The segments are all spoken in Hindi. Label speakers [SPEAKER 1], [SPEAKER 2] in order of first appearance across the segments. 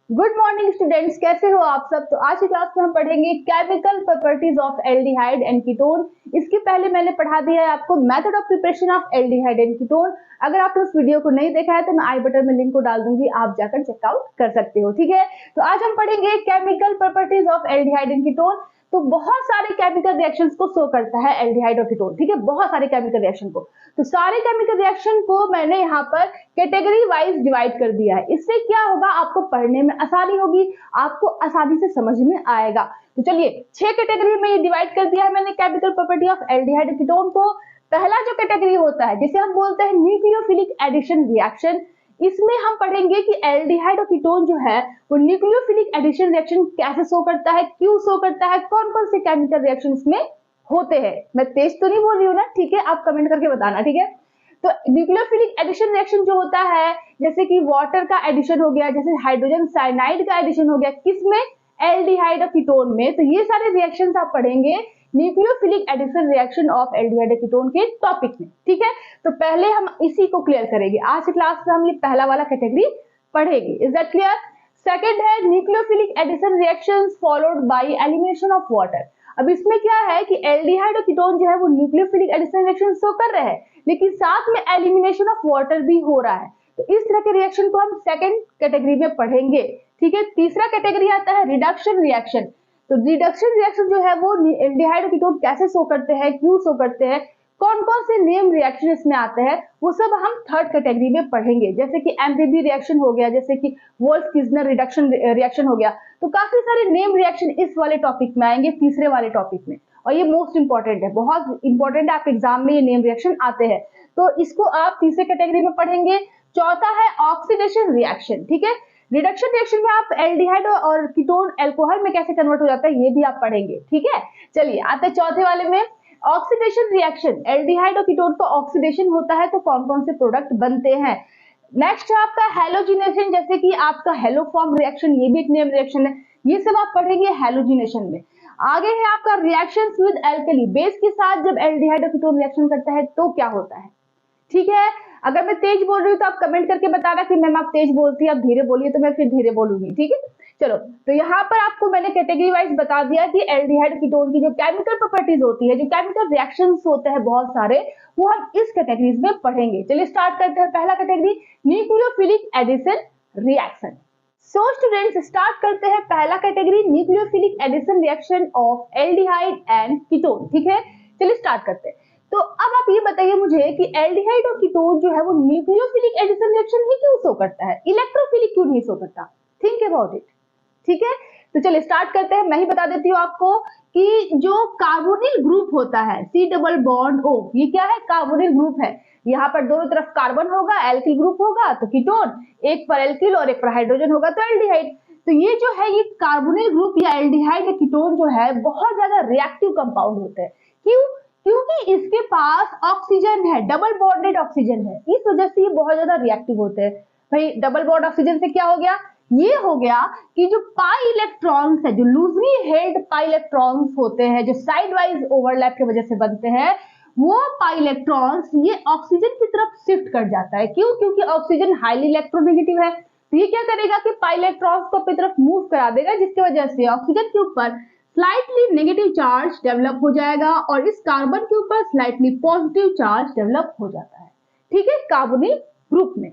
[SPEAKER 1] गुड मॉर्निंग स्टूडेंट्स, कैसे हो आप सब। तो आज की क्लास में हम पढ़ेंगे chemical properties of aldehyde and ketone. इसके पहले मैंने पढ़ा दिया है आपको method of preparation of aldehyde and ketone. अगर आपने उस वीडियो को नहीं देखा है तो मैं आई बटन में लिंक को डाल दूंगी, आप जाकर चेकआउट कर सकते हो। ठीक है, तो आज हम पढ़ेंगे chemical properties of aldehyde and ketone. तो बहुत सारे केमिकल रिएक्शंस को शो करता है एल्डिहाइड और कीटोन। ठीक है, बहुत सारे केमिकल रिएक्शन को। तो सारे केमिकल रिएक्शन को मैंने यहाँ पर कैटेगरी वाइज डिवाइड कर दिया है। इससे क्या होगा, आपको पढ़ने में आसानी होगी, आपको आसानी से समझ में आएगा। तो चलिए 6 कैटेगरी में ये डिवाइड कर दिया है मैंने chemical property of aldehyde ketone को। पहला जो कैटेगरी होता है जिसे हम बोलते हैं न्यूक्लियोफिलिक एडिशन रिएक्शन, इसमें हम पढ़ेंगे कि एल्डिहाइड और कीटोन जो है वो न्यूक्लियोफिलिक एडिशन रिएक्शन कैसे शो करता है, क्यों शो करता है, कौन कौन से केमिकल रिएक्शन में होते हैं। मैं तेज तो नहीं बोल रही हूँ ना, ठीक है, आप कमेंट करके बताना। ठीक है, तो न्यूक्लियोफिलिक एडिशन रिएक्शन जो होता है, जैसे कि वाटर का एडिशन हो गया, जैसे हाइड्रोजन साइनाइड का एडिशन हो गया, किसमें, एल्डिहाइड और कीटोन में। तो ये सारे रिएक्शंस आप पढ़ेंगे nucleophilic addition reaction of aldehyde और कीटोन के टॉपिक में। ठीक है, तो पहले हम इसी को क्लियर करेंगे। आज की क्लास में हम ये पहला वाला कैटेगरी पढ़ेंगे। Is that clear. सेकंड है nucleophilic addition reactions followed by elimination of water. अब इसमें क्या है कि एल्डिहाइड और कीटोन जो है वो न्यूक्लियोफिलिक एडिशन रिएक्शन शो कर रहे हैं, लेकिन साथ में एलिमिनेशन ऑफ वाटर भी हो रहा है। तो इस तरह के रिएक्शन को हम सेकंड कैटेगरी में पढ़ेंगे। ठीक है, तीसरा कैटेगरी आता है रिडक्शन रिएक्शन। तो रिडक्शन रिएक्शन जो है वो एल्डिहाइड और कीटोन कैसे शो करते हैं, क्यों शो करते हैं, कौन कौन से नेम रिएक्शन इसमें आते हैं, वो सब हम थर्ड कैटेगरी में पढ़ेंगे। जैसे कि एमपीबी रिएक्शन हो गया, जैसे कि वोल्फ-किज़नर रिडक्शन रिएक्शन हो गया। तो काफी सारे नेम रिएक्शन इस वाले टॉपिक में आएंगे, तीसरे वाले टॉपिक में, और ये मोस्ट इंपॉर्टेंट है, बहुत इंपॉर्टेंट है, आप एग्जाम में ये नेम रिएक्शन आते हैं। तो इसको आप तीसरे कैटेगरी में पढ़ेंगे। चौथा है ऑक्सीडेशन रिएक्शन। ठीक है, रिडक्शन रिएक्शन में आप एल्डिहाइड और कीटोन अल्कोहल में कैसे कन्वर्ट हो जाता है ये भी आप पढ़ेंगे। ठीक है, चलिए आते हैं चौथे वाले में, ऑक्सीडेशन रिएक्शन। एल्डिहाइड और कीटोन का ऑक्सीडेशन होता है तो कौन कौन से प्रोडक्ट बनते हैं। नेक्स्ट है आपका हैलोजिनेशन, जैसे कि आपका हेलोफॉर्म रिएक्शन, ये भी एक नेम रिएक्शन है, ये सब आप पढ़ेंगे हैलोजिनेशन में। आगे है आपका रिएक्शंस विद एल्कली, बेस के साथ जब एल्डिहाइड और कीटोन रिएक्शन करता है तो क्या होता है। ठीक है, अगर मैं तेज बोल रही हूँ तो आप कमेंट करके बताना कि मैम आप तेज बोलती है, आप धीरे बोलिए, तो मैं फिर धीरे बोलूंगी। ठीक है, चलो, तो यहाँ पर आपको मैंने कैटेगरी वाइज बता दिया कि एल्डिहाइड कीटोन की जो केमिकल प्रॉपर्टीज होती है, जो केमिकल रिएक्शंस होते हैं बहुत सारे, वो हम इस कैटेगरीज में पढ़ेंगे। चलिए स्टार्ट करते हैं। पहला category nucleophilic addition reaction. So students start करते हैं पहला category nucleophilic addition reaction of aldehyde and ketone. ठीक है, चलिए स्टार्ट करते हैं। तो अब आप ये बताइए मुझे कि एल्डिहाइड और कीटोन जो है वो न्यूक्लियोफिलिक एडिशन रिएक्शन ही क्यों शो करता है, इलेक्ट्रोफिलिक क्यों नहीं शो करता। Think about it. ठीक है, तो चलिए स्टार्ट करते हैं। मैं ही बता देती हूँ आपको कि जो कार्बोनिल ग्रुप होता है C डबल बॉन्ड O, ये क्या है, कार्बोनिल ग्रुप है। यहाँ पर दोनों तरफ कार्बन होगा, एल्किल ग्रुप होगा तो कीटोन, एक पर एल्किल और एक पर हाइड्रोजन होगा तो एल्डिहाइड। तो ये जो है ये कार्बोनिल ग्रुप या एल्डिहाइड या कीटोन जो है बहुत ज्यादा रिएक्टिव कंपाउंड होते हैं। क्यों, क्योंकि इसके पास ऑक्सीजन है, डबल बॉन्डेड ऑक्सीजन है, इस वजह से ये बहुत ज्यादा रिएक्टिव होते हैं। भाई डबल बॉन्ड ऑक्सीजन से क्या हो गया, ये हो गया कि जो पाई इलेक्ट्रॉन्स है, जो लूजली हेल्ड पाई इलेक्ट्रॉन्स होते हैं, जो साइड वाइज ओवरलैप की वजह से बनते हैं, वो पाई इलेक्ट्रॉन्स ये ऑक्सीजन की तरफ शिफ्ट कर जाता है। क्यों, क्योंकि ऑक्सीजन हाईली इलेक्ट्रोनेगेटिव है, तो ये क्या करेगा कि पाई इलेक्ट्रॉन्स को अपनी तरफ मूव करा देगा, जिसकी वजह से ऑक्सीजन के ऊपर स्लाइटली नेगेटिव चार्ज डेवलप हो जाएगा और इस कार्बन के ऊपर स्लाइटली पॉजिटिव चार्ज डेवलप हो जाता है। ठीक है, कार्बोनिल ग्रुप में।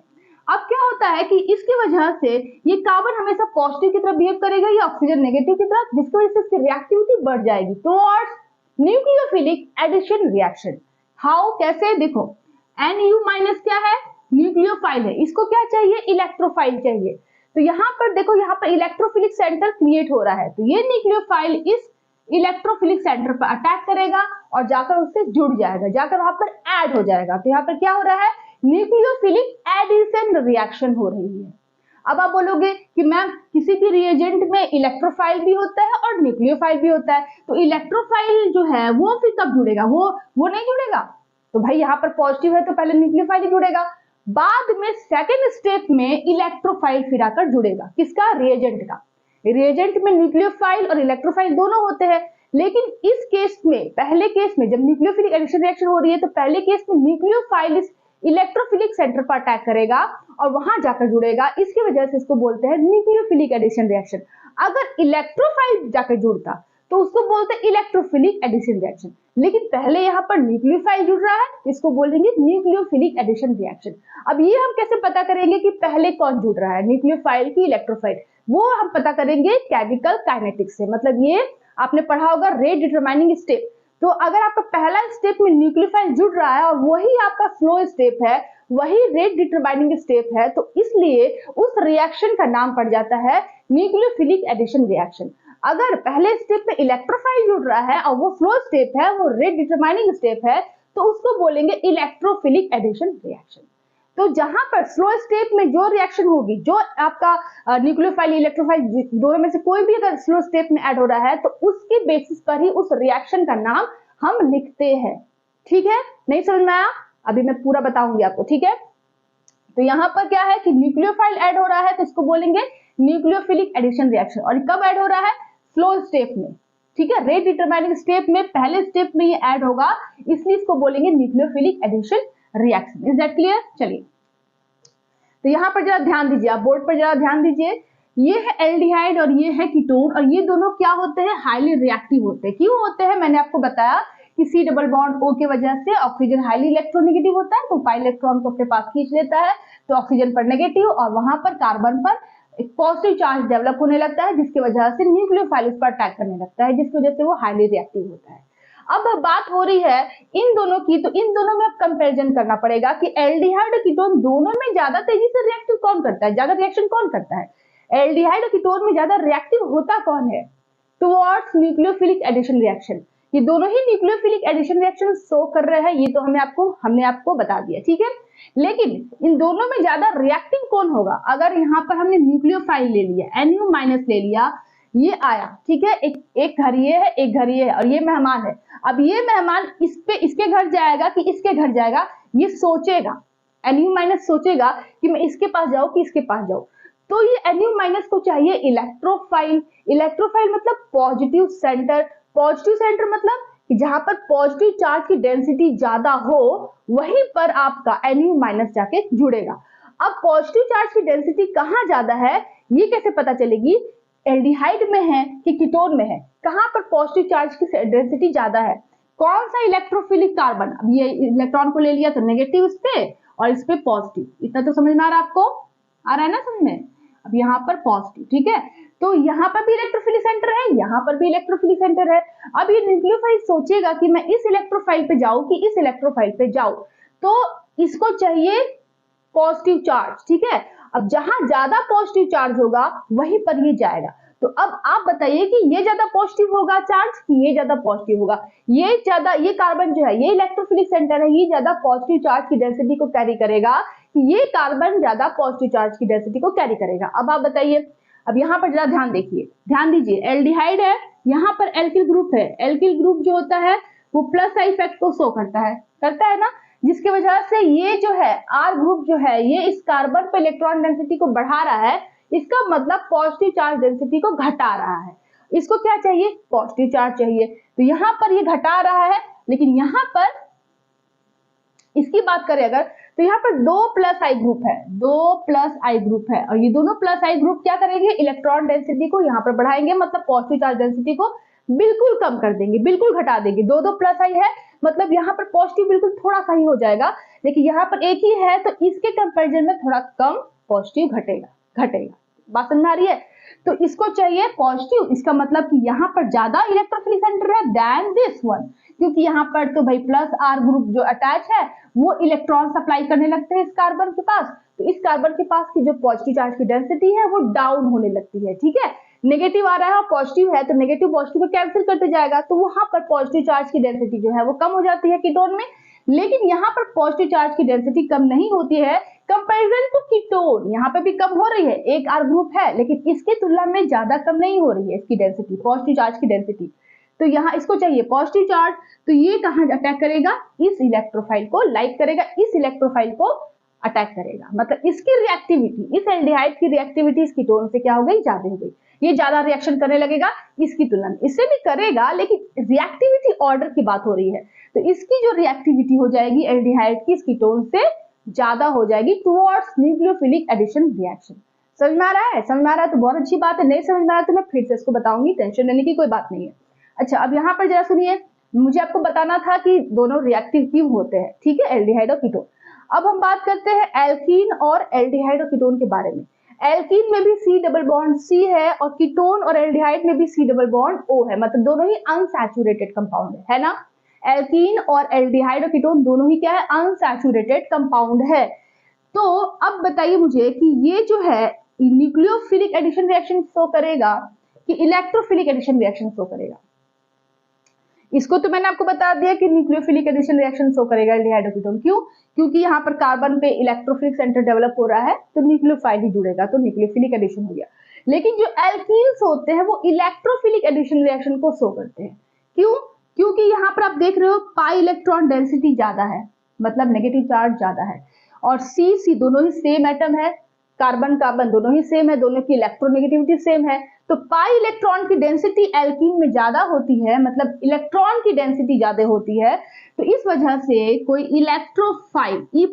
[SPEAKER 1] अब क्या होता है कि इसकी वजह से ये कार्बन हमेशा पॉजिटिव की तरफ बिहेव करेगा, ये ऑक्सीजन नेगेटिव की तरफ, जिसकी वजह से इसकी रिएक्टिविटी बढ़ जाएगी towards nucleophilic addition reaction. How, कैसे, देखो Nu माइनस क्या है, न्यूक्लियोफाइल है, इसको क्या चाहिए, इलेक्ट्रोफाइल चाहिए। तो यहाँ पर देखो, यहाँ पर इलेक्ट्रोफिलिक सेंटर क्रिएट हो रहा है, तो ये न्यूक्लियोफाइल इस इलेक्ट्रोफिलिक सेंटर पर अटैक करेगा और जाकर उससे जुड़ जाएगा, जाकर वहां पर ऐड हो जाएगा। तो यहाँ पर क्या हो रहा है, न्यूक्लियोफिलिक एडिशन रिएक्शन हो रही है। अब आप बोलोगे कि मैम किसी भी रिएजेंट में इलेक्ट्रोफाइल भी होता है और न्यूक्लियोफाइल भी होता है, तो इलेक्ट्रोफाइल जो है वो फिर कब जुड़ेगा, वो नहीं जुड़ेगा। तो भाई यहाँ पर पॉजिटिव है तो पहले न्यूक्लियोफाइल ही जुड़ेगा, बाद में सेकेंड स्टेप में इलेक्ट्रोफाइल फिर आकर जुड़ेगा, किसका, रिएजेंट का। रिएजेंट में न्यूक्लियोफाइल और इलेक्ट्रोफाइल दोनों होते हैं, लेकिन इस केस में, पहले केस में जब न्यूक्लियोफिलिक एडिशन रिएक्शन हो रही है तो पहले केस में न्यूक्लियोफाइल इस इलेक्ट्रोफिलिक सेंटर पर अटैक करेगा और वहां जाकर जुड़ेगा। इसकी वजह से इसको बोलते हैं न्यूक्लियोफिलिक एडिशन रिएक्शन। अगर इलेक्ट्रोफाइल जाकर जुड़ता तो उसको बोलते हैं इलेक्ट्रोफिलिक एडिशन रिएक्शन, लेकिन पहले यहाँ पर न्यूक्लियोफाइल जुड़ रहा है, इसको बोलेंगे न्यूक्लियोफिलिक एडिशन रिएक्शन। अब ये हम कैसे पता करेंगे कि पहले कौन जुड़ रहा है, न्यूक्लियोफाइल की इलेक्ट्रोफाइल? वो हम पता करेंगे केमिकल काइनेटिक्स से। मतलब ये आपने पढ़ा होगा रेट डिटरमाइनिंग स्टेप। तो अगर आपका पहला स्टेप में न्यूक्लियोफाइल जुड़ रहा है और वही आपका स्लो स्टेप है, वही रेट डिटरमाइनिंग स्टेप है, तो इसलिए उस रिएक्शन का नाम पड़ जाता है न्यूक्लियोफिलिक एडिशन रिएक्शन। अगर पहले स्टेप में इलेक्ट्रोफाइल जुड़ रहा है और वो स्लो स्टेप है, वो रेट डिटरमाइनिंग स्टेप है, तो उसको बोलेंगे इलेक्ट्रोफिलिक एडिशन रिएक्शन। तो जहां पर स्लो स्टेप में जो रिएक्शन होगी, जो आपका न्यूक्लियोफाइल इलेक्ट्रोफाइल दोनों में से कोई भी अगर स्लो स्टेप में ऐड हो रहा है, तो उसके बेसिस पर ही उस रिएक्शन का नाम हम लिखते हैं। ठीक है, नहीं समझ में आया? अभी मैं पूरा बताऊंगी आपको। ठीक है, तो यहाँ पर क्या है कि न्यूक्लियोफाइल ऐड हो रहा है, तो इसको बोलेंगे न्यूक्लियोफिलिक एडिशन रिएक्शन। और कब ऐड हो रहा है? स्लो स्टेप में। ठीक है, रेट डिटरमाइनिंग स्टेप में, पहले स्टेप में ये ऐड होगा, इसलिए इसको बोलेंगे nucleophilic addition reaction. Is that clear? चलिए, तो यहाँ पर जरा ध्यान दीजिए, आप बोर्ड पर जरा ध्यान दीजिए। ये है एल्डिहाइड और ये है कीटोन, और ये दोनों क्या होते हैं? हाईली रिएक्टिव होते हैं। क्यों होते हैं? मैंने आपको बताया कि सी डबल बॉन्ड ओ की वजह से ऑक्सीजन हाईली इलेक्ट्रोनेगेटिव होता है, तो पाई इलेक्ट्रॉन को अपने पास खींच लेता है, तो ऑक्सीजन पर नेगेटिव और वहां पर कार्बन पर एक पॉजिटिव चार्ज डेवलप होने लगता है, जिसकी वजह से न्यूक्लियोफाइल उस पर अटैक करने लगता है, जिसकी वजह से वो हाईली रिएक्टिव होता है। अब बात हो रही है इन दोनों की, तो इन दोनों में अब कंपैरिजन करना पड़ेगा कि एल्डिहाइड और कीटोन दोनों में ज्यादा तेजी से रिएक्टिव कौन करता है, ज्यादा रिएक्शन कौन करता है? एल्डिहाइड और कीटोन में ज्यादा रिएक्टिव होता कौन है टुवर्ड्स न्यूक्लियोफिलिक एडिशन रिएक्शन? ये दोनों ही न्यूक्लियोफिलिक एडिशन रिएक्शन शो कर रहे हैं, ये तो हमने आपको बता दिया। ठीक है, लेकिन इन दोनों में ज्यादा रिएक्टिव कौन होगा? अगर यहाँ पर हमने न्यूक्लियोफाइल ले लिया, NU- ले लिया, ये आया, ठीक है, एक घर ये है, एक घर ये है, और ये मेहमान है। अब ये मेहमान इसके घर जाएगा कि इसके घर जाएगा, ये सोचेगा, NU- सोचेगा कि मैं इसके पास जाऊं कि इसके पास जाऊं। तो ये NU- को चाहिए इलेक्ट्रोफाइल। इलेक्ट्रोफाइल मतलब पॉजिटिव सेंटर। पॉजिटिव सेंटर मतलब कि जहां पर पॉजिटिव चार्ज की डेंसिटी ज्यादा हो, वहीं पर आपका NU- जाके जुड़ेगा। अब पॉजिटिव चार्ज की डेंसिटी कहाँ ज्यादा है, ये कैसे पता चलेगी? एल्डिहाइड में है कि कीटोन में है, कहां पर पॉजिटिव चार्ज की डेंसिटी ज्यादा है? कौन सा इलेक्ट्रोफिलिक कार्बन? अब ये इलेक्ट्रॉन को ले लिया तो नेगेटिव इस पे और इस पे पॉजिटिव। इतना तो समझ में आ रहा है आपको? आ रहा है ना समझ में? अब यहाँ पर पॉजिटिव, ठीक है, तो यहाँ पर भी इलेक्ट्रोफिलिक सेंटर है, यहाँ पर भी इलेक्ट्रोफिलिक सेंटर है। अब ये न्यूक्लियोफाइल सोचेगा कि मैं इस इलेक्ट्रोफाइल पे जाऊं कि इस इलेक्ट्रोफाइल पे जाऊं, तो इसको चाहिए पॉजिटिव चार्ज। ठीक है, अब जहां ज्यादा पॉजिटिव चार्ज होगा वहीं पर ये जाएगा। तो अब आप बताइए कि ये ज्यादा पॉजिटिव होगा चार्ज कि ये ज्यादा पॉजिटिव होगा? ये कार्बन जो है, ये इलेक्ट्रोफिलिक सेंटर है, ये ज्यादा पॉजिटिव चार्ज की डेंसिटी को कैरी करेगा, ये कार्बन ज्यादा पॉजिटिव चार्ज की डेंसिटी को कैरी करेगा। अब आप बताइए, अब यहाँ पर जरा ध्यान देखिए, ध्यान दीजिए, एल्डिहाइड है, यहाँ पर एल्किल ग्रुप है। एल्किल ग्रुप जो होता है वो प्लस आई इफेक्ट को शो करता है ना, जिसकी वजह से ये जो है आर ग्रुप जो है, ये इस कार्बन पे इलेक्ट्रॉन डेंसिटी को बढ़ा रहा है, इसका मतलब पॉजिटिव चार्ज डेंसिटी को घटा रहा है। इसको क्या चाहिए? पॉजिटिव चार्ज चाहिए। तो यहाँ पर ये घटा रहा है, लेकिन यहाँ पर इसकी बात करें अगर, तो यहाँ पर 2 प्लस आई ग्रुप है, 2 प्लस आई ग्रुप है, और ये दोनों प्लस आई ग्रुप क्या करेंगे? इलेक्ट्रॉन डेंसिटी को यहाँ पर बढ़ाएंगे, मतलब पॉजिटिव चार्ज डेंसिटी को बिल्कुल कम कर देंगे, बिल्कुल घटा देंगे। 2 प्लस आई है, मतलब यहाँ पर पॉजिटिव बिल्कुल थोड़ा सा ही हो जाएगा, लेकिन यहाँ पर एक ही है, तो इसके कंपेरिजन में थोड़ा कम पॉजिटिव घटेगा। बात समझ आ रही है? तो इसको चाहिए पॉजिटिव, इसका मतलब कि यहाँ पर ज्यादा इलेक्ट्रोफिलिक सेंटर है देन दिस वन, क्योंकि यहाँ पर तो भाई प्लस आर ग्रुप जो अटैच है वो इलेक्ट्रॉन सप्लाई करने लगते हैं इस कार्बन के पास, तो इस कार्बन के पास की जो पॉजिटिव चार्ज की डेंसिटी है वो डाउन होने लगती है। ठीक है, नेगेटिव आ रहा है और पॉजिटिव है, तो नेगेटिव पॉजिटिव को कैंसिल करते जाएगा, तो वहां पर पॉजिटिव चार्ज की डेंसिटी जो है वो कम हो जाती है कीटोन में। लेकिन यहाँ पर पॉजिटिव चार्ज की डेंसिटी कम नहीं होती है कंपैरिजन टू कीटोन, यहाँ पे भी कम हो रही है, एक आर ग्रुप है, लेकिन इसकी तुलना में ज्यादा कम नहीं हो रही है इसकी डेंसिटी, पॉजिटिव चार्ज की डेंसिटी। तो यहाँ इसको चाहिए पॉजिटिव चार्ज, तो ये कहाँ अटैक करेगा? इस इलेक्ट्रोफाइल को लाइक करेगा, इस इलेक्ट्रोफाइल को अटैक करेगा, मतलब इसकी रिएक्टिविटी, इस एल्डिहाइड की रिएक्टिविटी इस कीटोन से क्या हो गई? ज्यादा हो गई, ये ज्यादा रिएक्शन करने लगेगा इसकी तुलना में। इससे भी करेगा, लेकिन रिएक्टिविटी ऑर्डर की बात हो रही है, तो इसकी जो रिएक्टिविटी हो जाएगी एल्डिहाइड की इस कीटोन से ज्यादा हो जाएगी टुवर्ड्स न्यूक्लियोफिलिक एडिशन रिएक्शन। समझ में आ रहा है? समझ में आ रहा है तो बहुत अच्छी बात है, नहीं समझ में आ रहा है तो मैं फिर से इसको बताऊंगी, टेंशन लेने की कोई बात नहीं है। अच्छा, अब यहाँ पर जरा सुनिए, मुझे आपको बताना था कि दोनों रिएक्टिव क्यों होते हैं, ठीक है, एल्डिहाइड और कीटोन। अब हम बात करते हैं एल्कीन और एल्डिहाइड और कीटोन के बारे में। एल्कीन में भी C डबल बॉन्ड C है और कीटोन और एल्डिहाइड में भी C डबल बॉन्ड O है, मतलब दोनों ही अनसैचुरेटेड कंपाउंड है ना। एल्कीन और एल्डिहाइड और कीटोन दोनों ही क्या है, अनसैचुरेटेड कंपाउंड है। तो अब बताइए मुझे कि ये जो है न्यूक्लियोफिलिक एडिशन रिएक्शन शो करेगा कि इलेक्ट्रोफिलिक एडिशन रिएक्शन शो करेगा? इसको तो मैंने आपको बता दिया कि न्यूक्लियोफिलिक एडिशन रिएक्शन शो करेगा एल्डिहाइड और कीटोन। क्यों? क्योंकि यहाँ पर कार्बन पे इलेक्ट्रोफिलिक सेंटर डेवलप हो रहा है तो न्यूक्लियोफाइल ही जुड़ेगा, तो न्यूक्लियोफिलिक एडिशन हो गया। लेकिन जो एल्कीन्स होते हैं वो इलेक्ट्रोफिलिक एडिशन रिएक्शन को शो करते हैं। क्यों? क्योंकि यहाँ पर आप देख रहे हो पाई इलेक्ट्रॉन डेंसिटी ज्यादा है, मतलब नेगेटिव चार्ज ज्यादा है, और सी दोनों ही सेम एटम है, कार्बन कार्बन दोनों ही सेम है, दोनों की इलेक्ट्रोनेगेटिविटी सेम है, तो पाई इलेक्ट्रॉन की डेंसिटी एल्कीन में ज्यादा होती है, मतलब इलेक्ट्रॉन की डेंसिटी ज्यादा होती है। तो इस वजह से कोई इलेक्ट्रोफाइल E+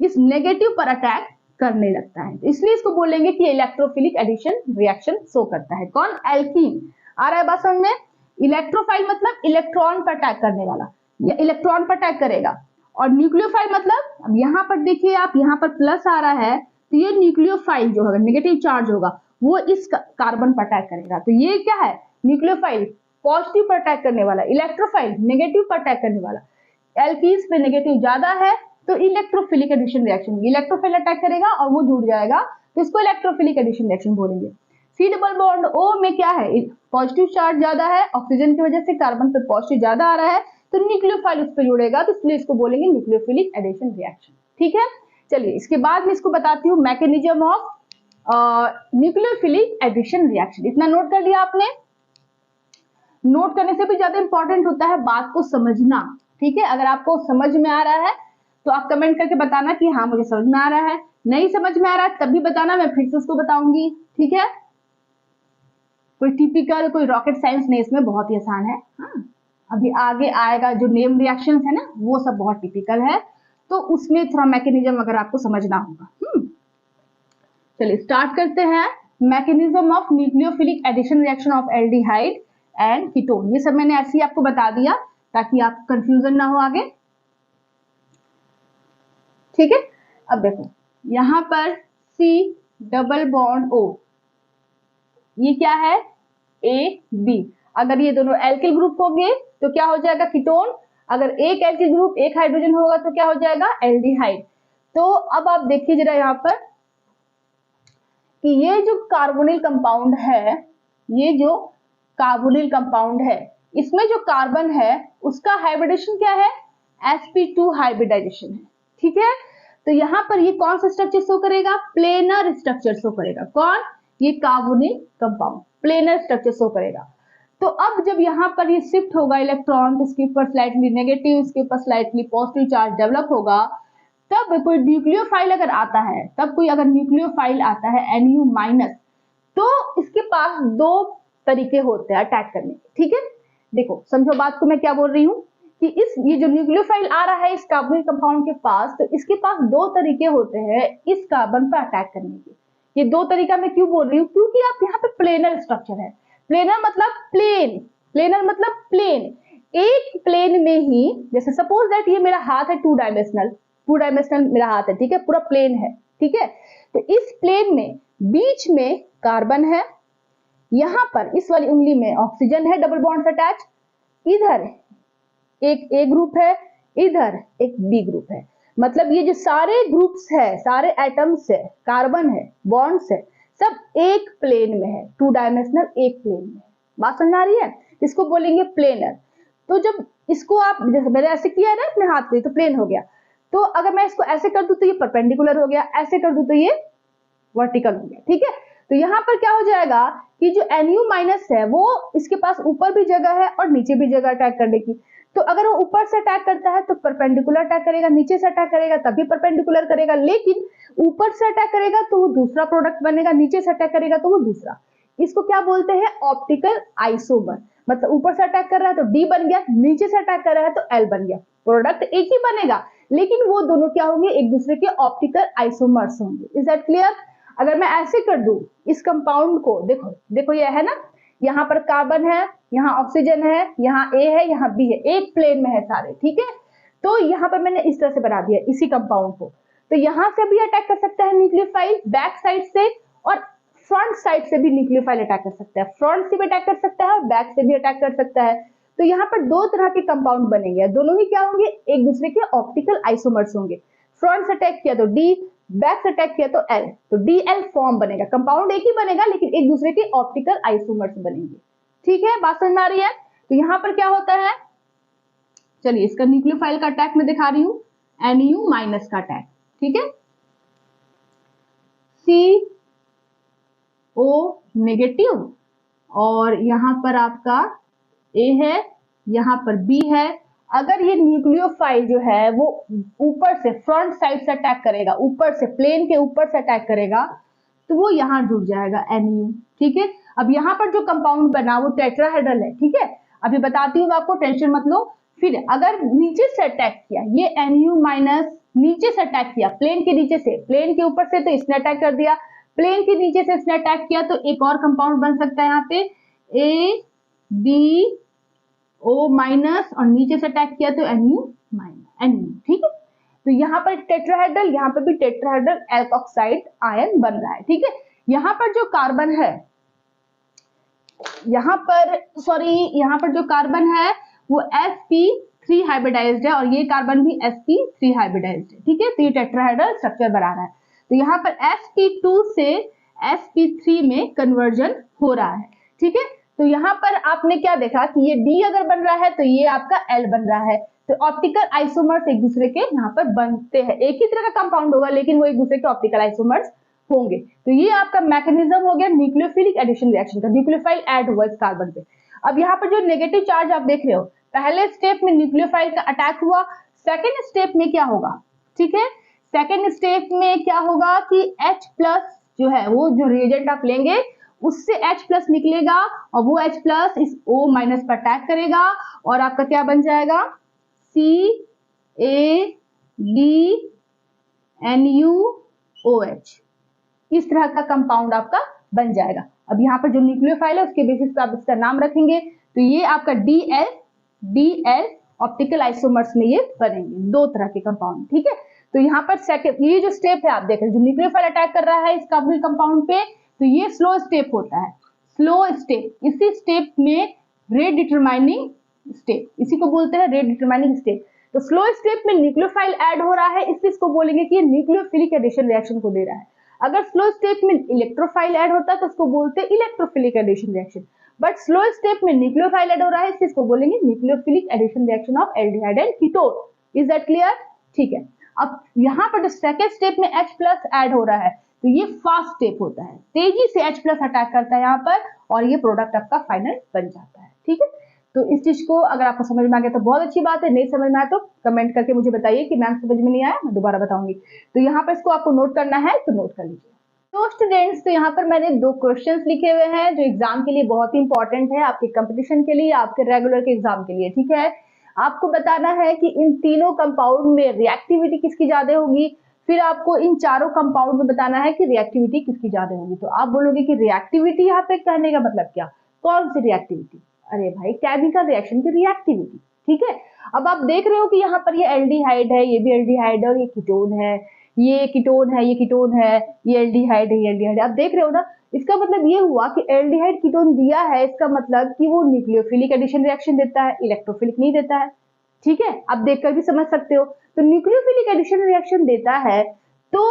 [SPEAKER 1] इस नेगेटिव पर अटैक करने लगता है, तो इसलिए इसको बोलेंगे कि इलेक्ट्रोफिलिक एडिशन रिएक्शन शो करता है। कौन? एल्कीन। आ रहा है बात समझ में? इलेक्ट्रोफाइल मतलब इलेक्ट्रॉन पर अटैक करने वाला, या इलेक्ट्रॉन पर अटैक करेगा, और न्यूक्लियोफाइल मतलब, अब यहाँ पर देखिए आप, यहाँ पर प्लस आ रहा है तो ये न्यूक्लियोफाइल जो होगा, नेगेटिव चार्ज होगा, वो इस कार्बन पर अटैक करेगा। तो ये क्या है? न्यूक्लियोफाइल पॉजिटिव पर अटैक करने वाला, इलेक्ट्रोफाइल नेगेटिव पर अटैक करने वाला। एल्कीन्स पे नेगेटिव ज्यादा है तो electrophilic addition reaction, electrophile attack करेगा और वो जुड़ जाएगा, तो इसको इलेक्ट्रोफिलिक एडिशन रिएक्शन बोलेंगे। C डबल बॉन्ड O में क्या है? पॉजिटिव चार्ज ज्यादा है, ऑक्सीजन की वजह से कार्बन पे पॉजिटिव ज्यादा आ रहा है, तो न्यूक्लियोफाइल उस पर जुड़ेगा, तो इसलिए इसको बोलेंगे न्यूक्लियोफिलिक एडिशन रिएक्शन। ठीक है, चलिए इसके बाद में इसको बताती हूँ mechanism of nucleophilic addition reaction. इतना नोट कर लिया आपने? नोट करने से भी ज्यादा इंपॉर्टेंट होता है बात को समझना, ठीक है। अगर आपको समझ में आ रहा है तो आप कमेंट करके बताना कि हाँ मुझे समझ में आ रहा है, नहीं समझ में आ रहा है तब भी बताना, मैं फिर से उसको बताऊंगी, ठीक है। कोई टिपिकल कोई रॉकेट साइंस नहीं, इसमें बहुत ही आसान है। हाँ, अभी आगे आएगा जो नेम रिएक्शंस है ना, वो सब बहुत टिपिकल है, तो उसमें थोड़ा मैकेनिज्म अगर आपको समझना होगा। चलिए स्टार्ट करते हैं। Mechanism of nucleophilic addition reaction of aldehyde and ketone, ये सब मैंने ऐसे ही आपको बता दिया ताकि आप कंफ्यूजन ना हो आगे, ठीक है। अब देखो यहां पर C डबल बॉन्ड O, ये क्या है? AB। अगर ये दोनों एल्किल ग्रुप होंगे तो क्या हो जाएगा? कीटोन। अगर एक एल्किल ग्रुप एक हाइड्रोजन होगा तो क्या हो जाएगा? एल्डिहाइड। तो अब आप देखिए जरा यहाँ पर कि ये जो कार्बोनिल कंपाउंड है, ये जो कार्बोनिल कंपाउंड है, इसमें जो कार्बन है उसका हाइब्रिडेशन क्या है? sp2 हाइब्रिडाइजेशन है, ठीक है। तो यहाँ पर ये कौन सा स्ट्रक्चर शो करेगा? प्लेनर स्ट्रक्चर शो करेगा। कौन? ये carbonyl compound planar structure show करेगा। तो अब जब यहाँ पर ये शिफ्ट होगा इलेक्ट्रॉन, तो इसके ऊपर स्लाइटली नेगेटिव, इसके ऊपर स्लाइटली पॉजिटिव चार्ज डेवलप होगा, तब कोई न्यूक्लियोफाइल अगर आता है, न्यूक्लियोफाइल आता है Nu-, तो इसके पास दो तरीके होते हैं अटैक करने के, ठीक है। देखो समझो बात को मैं क्या बोल रही हूँ कि ये जो न्यूक्लियोफाइल आ रहा है इस कार्बोनिल कंपाउंड के पास, तो इसके पास दो तरीके होते हैं इस कार्बन पर अटैक करने के। ये दो तरीका मैं क्यों बोल रही हूँ? क्योंकि आप यहाँ पे प्लेनर स्ट्रक्चर है, प्लेनर मतलब प्लेन, प्लेनर मतलब प्लेन, एक प्लेन में ही, जैसे सपोज दैट ये मेरा हाथ है टू डायमेंशनल मेरा हाथ है, ठीक है, पूरा प्लेन है, ठीक है। तो इस प्लेन में बीच में कार्बन है, यहां पर इस वाली उंगली में ऑक्सीजन है डबल बॉन्ड से अटैच, इधर एक ए ग्रुप है, इधर एक बी ग्रुप है, मतलब ये जो सारे ग्रुप्स है, सारे एटम्स है, कार्बन है, बॉन्ड्स है, सब एक प्लेन में है, टू डायमेंशनल एक प्लेन में। बात समझ आ रही है? इसको बोलेंगे प्लेनर। तो जब इसको आप, जैसे मैंने ऐसे किया है ना अपने हाथ पे, तो प्लेन हो गया। तो अगर मैं इसको ऐसे कर दूं तो ये परपेंडिकुलर हो गया, ऐसे कर दूं तो ये वर्टिकल हो गया, ठीक है। तो यहाँ पर क्या हो जाएगा कि जो Nu- है वो इसके पास ऊपर भी जगह है और नीचे भी जगह अटैक करने की। तो अगर वो ऊपर से अटैक करता है तो परपेंडिकुलर अटैक करेगा, नीचे से अटैक करेगा तभी परपेंडिकुलर करेगा, लेकिन ऊपर से अटैक करेगा तो वो दूसरा प्रोडक्ट बनेगा, नीचे से अटैक करेगा तो वो दूसरा। इसको क्या बोलते हैं? Optical isomer. मतलब ऊपर से अटैक कर रहा है तो D बन गया, नीचे से अटैक कर रहा है तो L बन गया, प्रोडक्ट एक ही बनेगा लेकिन वो दोनों क्या होंगे, एक दूसरे के ऑप्टिकल आइसोमर्स होंगे। Is that clear? अगर मैं ऐसे कर दूं इस कंपाउंड को, देखो देखो ये है ना, यहाँ पर कार्बन है, यहाँ ऑक्सीजन है, यहाँ ए है, यहाँ बी है, एक प्लेन में है सारे, ठीक है। तो यहाँ पर मैंने इस तरह से बना दिया इसी कंपाउंड को। तो यहाँ से भी अटैक कर सकता है न्यूक्लियोफाइल बैक साइड से, और फ्रंट साइड से भी न्यूक्लियोफाइल अटैक कर सकता है। फ्रंट से भी अटैक कर सकता है और बैक से भी अटैक कर सकता है। तो यहाँ पर दो तरह के कंपाउंड बनेंगे, दोनों ही क्या होंगे, एक दूसरे के ऑप्टिकल आइसोमर्स होंगे। फ्रंट से अटैक किया तो डी, बैक से अटैक किया तो एल, तो डीएल फॉर्म बनेगा। कंपाउंड एक ही बनेगा लेकिन एक दूसरे के ऑप्टिकल आइसोमर्स बनेंगे। ठीक है, बात समझ में आ रही है? तो यहाँ पर क्या होता है, चलिए इसका न्यूक्लियोफाइल का अटैक मैं दिखा रही हूँ, NU माइनस का अटैक, ठीक है, CO नेगेटिव, और यहाँ पर आपका A है, यहाँ पर B है। अगर ये न्यूक्लियोफाइल जो है वो ऊपर से फ्रंट साइड से अटैक करेगा, ऊपर से प्लेन के ऊपर से अटैक करेगा, तो वो यहाँ जुड़ जाएगा NU, ठीक है। अब यहाँ पर जो कंपाउंड बना वो टेट्राहेड्रल है, ठीक है। अभी बताती हूँ आपको, टेंशन मत लो। फिर अगर नीचे से अटैक किया, ये NU माइनस नीचे से अटैक किया, प्लेन के नीचे से, प्लेन के ऊपर से तो इसने अटैक कर दिया, प्लेन के नीचे से इसने अटैक किया, तो एक और कंपाउंड बन सकता है यहाँ पे ABO माइनस, और नीचे से अटैक किया तो NU माइनस, NU, ठीक है। तो यहाँ पर टेट्राहेड्रल, यहाँ पर भी टेट्राहेड्रल एल्कोक्साइड आयन बन रहा है, ठीक है। यहाँ पर जो कार्बन है, यहाँ पर जो कार्बन है वो sp3 हाइब्रिडाइज्ड है, और ये कार्बन भी sp3 हाइब्रिडाइज्ड है, ठीक है। तो ये टेट्राहेड्रल स्ट्रक्चर बना रहा है। तो यहाँ पर sp2 से sp3 में कन्वर्जन हो रहा है, ठीक है। तो यहाँ पर आपने क्या देखा कि ये D अगर बन रहा है तो ये आपका L बन रहा है। तो ऑप्टिकल आइसोमर्स एक दूसरे के यहाँ पर बनते हैं, एक ही तरह का कंपाउंड होगा लेकिन वो एक दूसरे के ऑप्टिकल आइसोमर्स होंगे। तो ये आपका मैकेनिज्म हो गया न्यूक्लियोफिलिक एडिशन रिएक्शन का, न्यूक्लियोफाइल ऐड हुआ इस कार्बन पे। अब यहाँ पर जो नेगेटिव चार्ज आप देख रहे हो, पहले स्टेप में न्यूक्लियोफाइल का अटैक हुआ, सेकेंड स्टेप में क्या होगा, ठीक है, सेकेंड स्टेप में क्या होगा कि H प्लस जो है, वो जो रिएजेंट आप लेंगे उससे H प्लस निकलेगा, और वो H प्लस इस O माइनस पर अटैक करेगा, और आपका क्या बन जाएगा, CaDNuOH, इस तरह का कंपाउंड आपका बन जाएगा। अब यहाँ पर जो न्यूक्लियोफाइल है उसके बेसिस पर आप इसका नाम रखेंगे, तो ये आपका DL ऑप्टिकल आइसोमर्स में ये बनेंगे, दो तरह के कंपाउंड, ठीक है। तो यहाँ पर सेकंड, ये जो स्टेप है आप देख रहे हैं, जो न्यूक्लियोफाइल अटैक कर रहा है इस कार्बोनिल कंपाउंड पे, तो ये स्लो स्टेप होता है, स्लो स्टेप। इसी स्टेप में रेट डिटरमाइनिंग स्टेप, इसी को बोलते हैं रेट डिटरमाइनिंग स्टेप। तो स्लो स्टेप में न्यूक्लियोफाइल ऐड हो रहा है, इसलिए इसको बोलेंगे कि ये न्यूक्लियोफिलिक एडिशन रिएक्शन को दे रहा है। अगर स्लो स्टेप में इलेक्ट्रोफाइल ऐड होता है तो उसको बोलते हैं electrophilic addition reaction, but slow step में न्यूक्लियोफाइल ऐड हो रहा है इसलिए इसको बोलेंगे nucleophilic addition reaction of aldehyde and ketone. Is that clear? ठीक है। अब यहाँ पर जो सेकेंड स्टेप में H प्लस ऐड हो रहा है, तो ये फास्ट स्टेप होता है, तेजी से H प्लस अटैक करता है यहाँ पर, और ये प्रोडक्ट आपका फाइनल बन जाता है, ठीक है। तो इस चीज को अगर आपको समझ में आ गया तो बहुत अच्छी बात है, नहीं समझ में आया तो कमेंट करके मुझे बताइए कि मैम समझ में नहीं आया, मैं दोबारा बताऊंगी। तो यहाँ पर इसको आपको नोट करना है तो नोट कर लीजिए। तो स्टूडेंट्स, तो यहाँ पर मैंने दो क्वेश्चंस लिखे हुए हैं जो एग्जाम के लिए बहुत ही इंपॉर्टेंट है, आपके कंपटीशन के लिए, आपके रेगुलर के एग्जाम के लिए, ठीक है। आपको बताना है कि इन तीनों कंपाउंड में रिएक्टिविटी किसकी ज्यादा होगी, फिर आपको इन चारों कंपाउंड में बताना है कि रिएक्टिविटी किसकी ज्यादा होगी। तो आप बोलोगे कि रिएक्टिविटी यहाँ पे कहने का मतलब क्या, कौन सी रिएक्टिविटी? अरे भाई, केमिकल रिएक्शन की रिएक्टिविटी, ठीक है। अब आप देख रहे हो कि यहाँ पर ये एल्डिहाइड है, ये भी एल्डिहाइड है, और ये कीटोन है, ये कीटोन है, ये कीटोन है, ये एल्डिहाइड है, ये एल्डिहाइड है। आप देख रहे हो ना, इसका मतलब ये हुआ कि एल्डिहाइड कीटोन दिया है, इसका मतलब कि वो न्यूक्लियोफिलिक एडिशन रिएक्शन देता है, इलेक्ट्रोफिलिक नहीं देता है, ठीक है। आप देखकर भी समझ सकते हो। तो न्यूक्लियोफिलिक एडिशन रिएक्शन देता है तो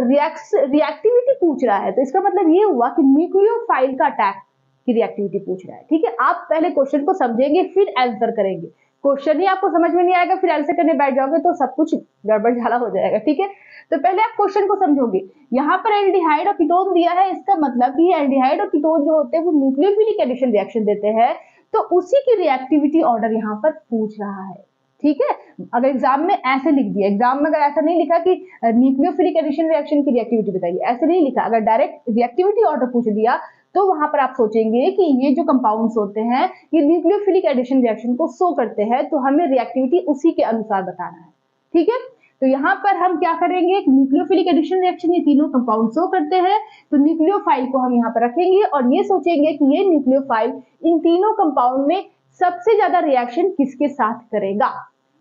[SPEAKER 1] रिएक्टिविटी पूछ रहा है, तो इसका मतलब ये हुआ कि न्यूक्लियोफाइल का अटैक की रिएक्टिविटी पूछ रहा है, ठीक है। आप पहले क्वेश्चन को समझेंगे फिर आंसर करेंगे, क्वेश्चन ही आपको समझ में नहीं आएगा फिर आंसर करने बैठ जाओगे तो सब कुछ गड़बड़ झाला हो जाएगा, ठीक है। तो पहले आप क्वेश्चन को समझोगे। यहाँ पर एल्डिहाइड और कीटोन दिया है, इसका मतलब कि एल्डिहाइड और कीटोन जो होते हैं वो न्यूक्लियोफिलिक एडिशन रिएक्शन देते हैं, तो उसी की रिएक्टिविटी ऑर्डर यहाँ पर पूछ रहा है, ठीक है। अगर एग्जाम में ऐसे लिख दिया, एग्जाम में अगर ऐसा नहीं लिखा कि न्यूक्लियोफिलिक एडिशन रिएक्शन की रिएक्टिविटी बताइए, ऐसे नहीं लिखा, अगर डायरेक्ट रिएक्टिविटी ऑर्डर पूछ दिया तो वहां पर आप सोचेंगे कि ये जो कंपाउंड्स होते हैं ये न्यूक्लियोफिलिक एडिशन रिएक्शन को शो करते हैं, तो हमें रिएक्टिविटी उसी के अनुसार बताना है, ठीक है। तो यहाँ पर हम क्या करेंगे, न्यूक्लियोफिलिक एडिशन रिएक्शन ये तीनों कंपाउंड शो करते हैं, तो न्यूक्लियोफाइल को हम यहाँ पर रखेंगे और ये सोचेंगे कि ये न्यूक्लियोफाइल इन तीनों कंपाउंड में सबसे ज्यादा रिएक्शन किसके साथ करेगा,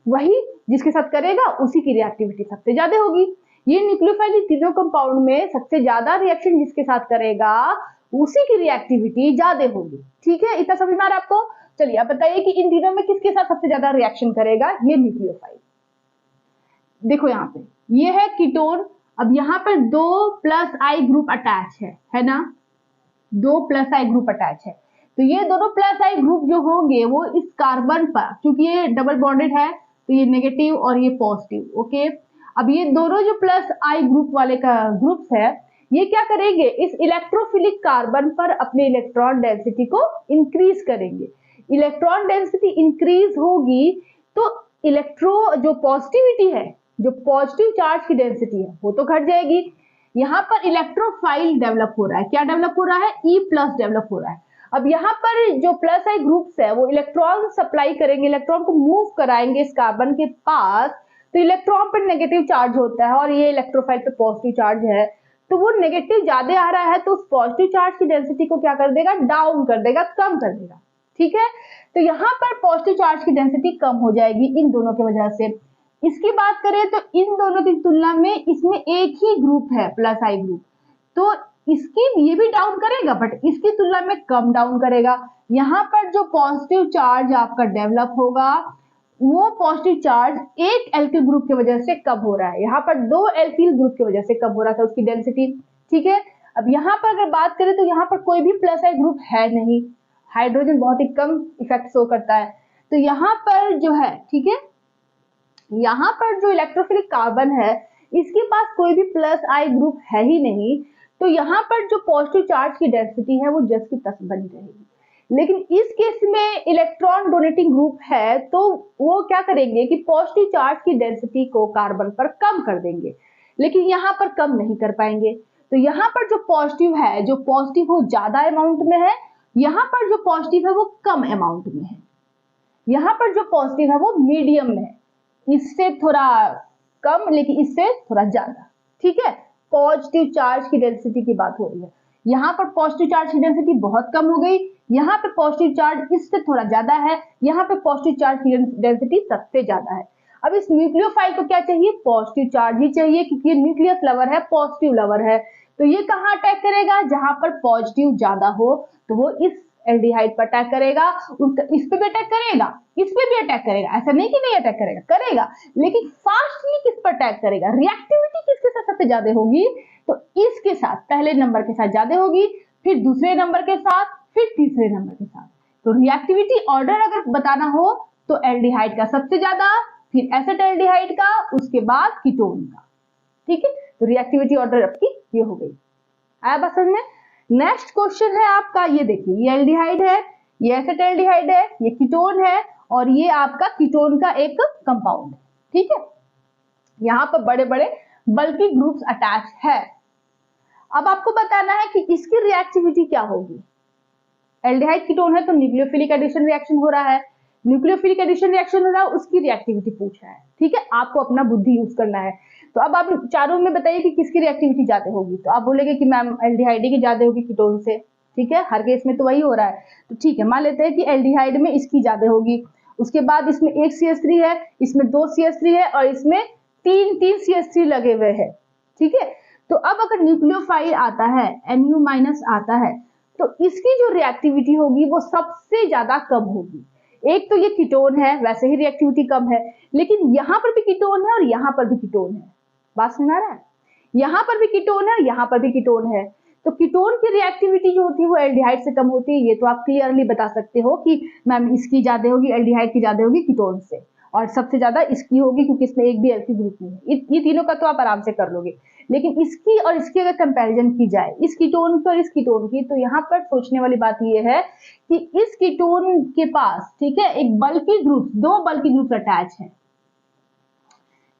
[SPEAKER 1] वही जिसके साथ करेगा उसी की रिएक्टिविटी सबसे ज्यादा होगी। ये न्यूक्लियोफाइल तीनों कंपाउंड में सबसे ज्यादा रिएक्शन जिसके साथ करेगा उसी की रिएक्टिविटी ज्यादा होगी। ठीक है, इतना समझ में आ रहा है आपको। चलिए आप बताइए कि इन तीनों में किसके साथ सबसे ज्यादा रिएक्शन करेगा, ये न्यूक्लियोफाइल। देखो यहाँ पे ये है कीटोन, अब यहाँ पर 2+I ग्रुप अटैच है ना, 2+I ग्रुप अटैच है, तो ये दोनों +I ग्रुप जो होंगे वो इस कार्बन पर, क्योंकि ये डबल बॉन्डेड है तो ये नेगेटिव और ये पॉजिटिव, ओके। अब ये दोनों जो +I ग्रुप वाले का ग्रुप्स है ये क्या करेंगे, इस इलेक्ट्रोफिलिक कार्बन पर अपने इलेक्ट्रॉन डेंसिटी को इंक्रीज करेंगे। इलेक्ट्रॉन डेंसिटी इंक्रीज होगी तो जो पॉजिटिविटी है, जो पॉजिटिव चार्ज की डेंसिटी है वो तो घट जाएगी। यहाँ पर इलेक्ट्रोफाइल डेवलप हो रहा है, क्या डेवलप हो रहा है, E+ डेवलप हो रहा है। अब यहाँ पर जो +I ग्रुप्स है वो इलेक्ट्रॉन सप्लाई करेंगे, इलेक्ट्रॉन को मूव कराएंगे इस कार्बन के पास, तो इलेक्ट्रॉन पर नेगेटिव चार्ज होता है और ये इलेक्ट्रोफाइल पे पॉजिटिव चार्ज है, तो वो नेगेटिव ज्यादा आ रहा है तो उस पॉजिटिव चार्ज की डेंसिटी को क्या कर देगा, डाउन कर देगा, कम कर देगा। ठीक है, तो यहाँ पर पॉजिटिव चार्ज की डेंसिटी कम हो जाएगी इन दोनों की वजह से। इसकी बात करें तो इन दोनों की तुलना में इसमें एक ही ग्रुप है +I ग्रुप, तो इसकी ये भी डाउन करेगा बट इसकी तुलना में कम डाउन करेगा। यहाँ पर जो पॉजिटिव चार्ज आपका डेवलप होगा वो पॉजिटिव चार्ज एक एल्किल ग्रुप की वजह से कम हो रहा है, यहाँ पर 2 एल्किल ग्रुप की वजह से कम हो रहा था उसकी डेंसिटी। ठीक है, अब यहाँ पर अगर बात करें तो यहाँ पर कोई भी +I ग्रुप है नहीं, हाइड्रोजन बहुत ही कम इफेक्ट शो करता है, तो यहाँ पर जो है, ठीक है, यहाँ पर जो इलेक्ट्रोफिलिक कार्बन है इसके पास कोई भी +I ग्रुप है ही नहीं, तो यहाँ पर जो पॉजिटिव चार्ज की डेंसिटी है वो जस्ट की तस बनी रहेगी। लेकिन इस केस में इलेक्ट्रॉन डोनेटिंग ग्रुप है तो वो क्या करेंगे कि पॉजिटिव चार्ज की डेंसिटी को कार्बन पर कम कर देंगे, लेकिन यहाँ पर कम नहीं कर पाएंगे। तो यहाँ पर जो पॉजिटिव है, जो पॉजिटिव वो ज्यादा अमाउंट में है, यहाँ पर जो पॉजिटिव है वो कम अमाउंट में है, यहाँ पर जो पॉजिटिव है वो मीडियम में है, इससे थोड़ा कम लेकिन इससे थोड़ा ज्यादा। ठीक है, पॉजिटिव चार्ज की डेंसिटी की बात हो रही है, यहाँ पर पॉजिटिव चार्ज की डेंसिटी बहुत कम हो गई, यहाँ पे पॉजिटिव चार्ज इससे थोड़ा ज्यादा है, यहाँ पे पॉजिटिव चार्ज की डेंसिटी सबसे ज्यादा है। अब इस न्यूक्लियोफाइल को क्या चाहिए, पॉजिटिव चार्ज ही चाहिए, क्योंकि ये न्यूक्लियस लवर है, पॉजिटिव लवर है, तो ये कहाँ अटैक करेगा, जहां पर पॉजिटिव ज्यादा हो तो वो इस एल्डिहाइड पर अटैक करेगा, इस पे भी अटैक करेगा, इस पे भी अटैक करेगा, ऐसा नहीं कि नहीं अटैक करेगा, करेगा, लेकिन फास्टली किस पर अटैक करेगा, रिएक्टिविटी किसके साथ सबसे ज्यादा होगी, तो इसके साथ पहले नंबर के साथ ज्यादा होगी, फिर दूसरे नंबर के साथ, फिर तीसरे नंबर के साथ। तो रिएक्टिविटी ऑर्डर अगर बताना हो तो एल्डिहाइड का सबसे ज्यादा, फिर एसिटाल्डिहाइड का, उसके बाद कीटोन का। ठीक है, तो रिएक्टिविटी ऑर्डर आपकी ये हो गई। आया बात समझ में। नेक्स्ट क्वेश्चन है आपका, ये देखिए, ये एल्डिहाइड है, ये एसिटाल्डिहाइड है, ये कीटोन है और ये आपका कीटोन का एक कंपाउंड है। ठीक है, यहाँ पर बड़े बड़े बल्कि ग्रुप्स अटैच है। अब आपको बताना है कि इसकी रिएक्टिविटी क्या होगी। एल्डिहाइड कीटोन है तो न्यूक्लियोफिलिक एडिशन रिएक्शन हो रहा है, न्यूक्लियोफिलिक एडिशन रिएक्शन हो रहा है, उसकी रिएक्टिविटी पूछ रहा है। ठीक है, आपको अपना बुद्धि यूज करना है। तो अब आप चारों में बताइए कि किसकी रिएक्टिविटी ज्यादा होगी, तो आप बोलेंगे कि मैम एल्डिहाइड की ज्यादा होगी कीटोन से। ठीक है, हर केस में तो वही हो रहा है, तो ठीक है, मान लेते हैं कि एल्डिहाइड में इसकी ज्यादा होगी, उसके बाद इसमें एक CH3 है, इसमें 2 CH3 है और इसमें तीन CH3 लगे हुए हैं। ठीक है, तो अब अगर न्यूक्लियोफाइल आता है, Nu- आता है, तो इसकी जो रिएक्टिविटी होगी वो सबसे ज्यादा कम होगी। एक तो ये कीटोन है, वैसे ही रिएक्टिविटी कम है, लेकिन यहाँ पर भी कीटोन है और यहाँ पर भी कीटोन है, बात समझ आ रहा है, यहाँ पर भी कीटोन है, यहाँ पर भी कीटोन है, तो कीटोन की रिएक्टिविटी जो होती है वो एल्डिहाइड से कम होती है। ये तो आप क्लियरली बता सकते हो कि मैम इसकी ज्यादा होगी, एल्डिहाइड की ज्यादा होगी कीटोन से, और सबसे ज्यादा इसकी होगी क्योंकि इसमें एक भी एल्किल ग्रुप नहीं है। ये तीनों का तो आप आराम से कर लोगे, लेकिन इसकी और इसकी अगर कंपैरिजन की जाए, इस कीटोन की और इस कीटोन की, तो यहाँ पर सोचने वाली बात ये है कि इस कीटोन के पास, ठीक है, एक बल्कि ग्रुप, 2 बल्कि ग्रुप अटैच है।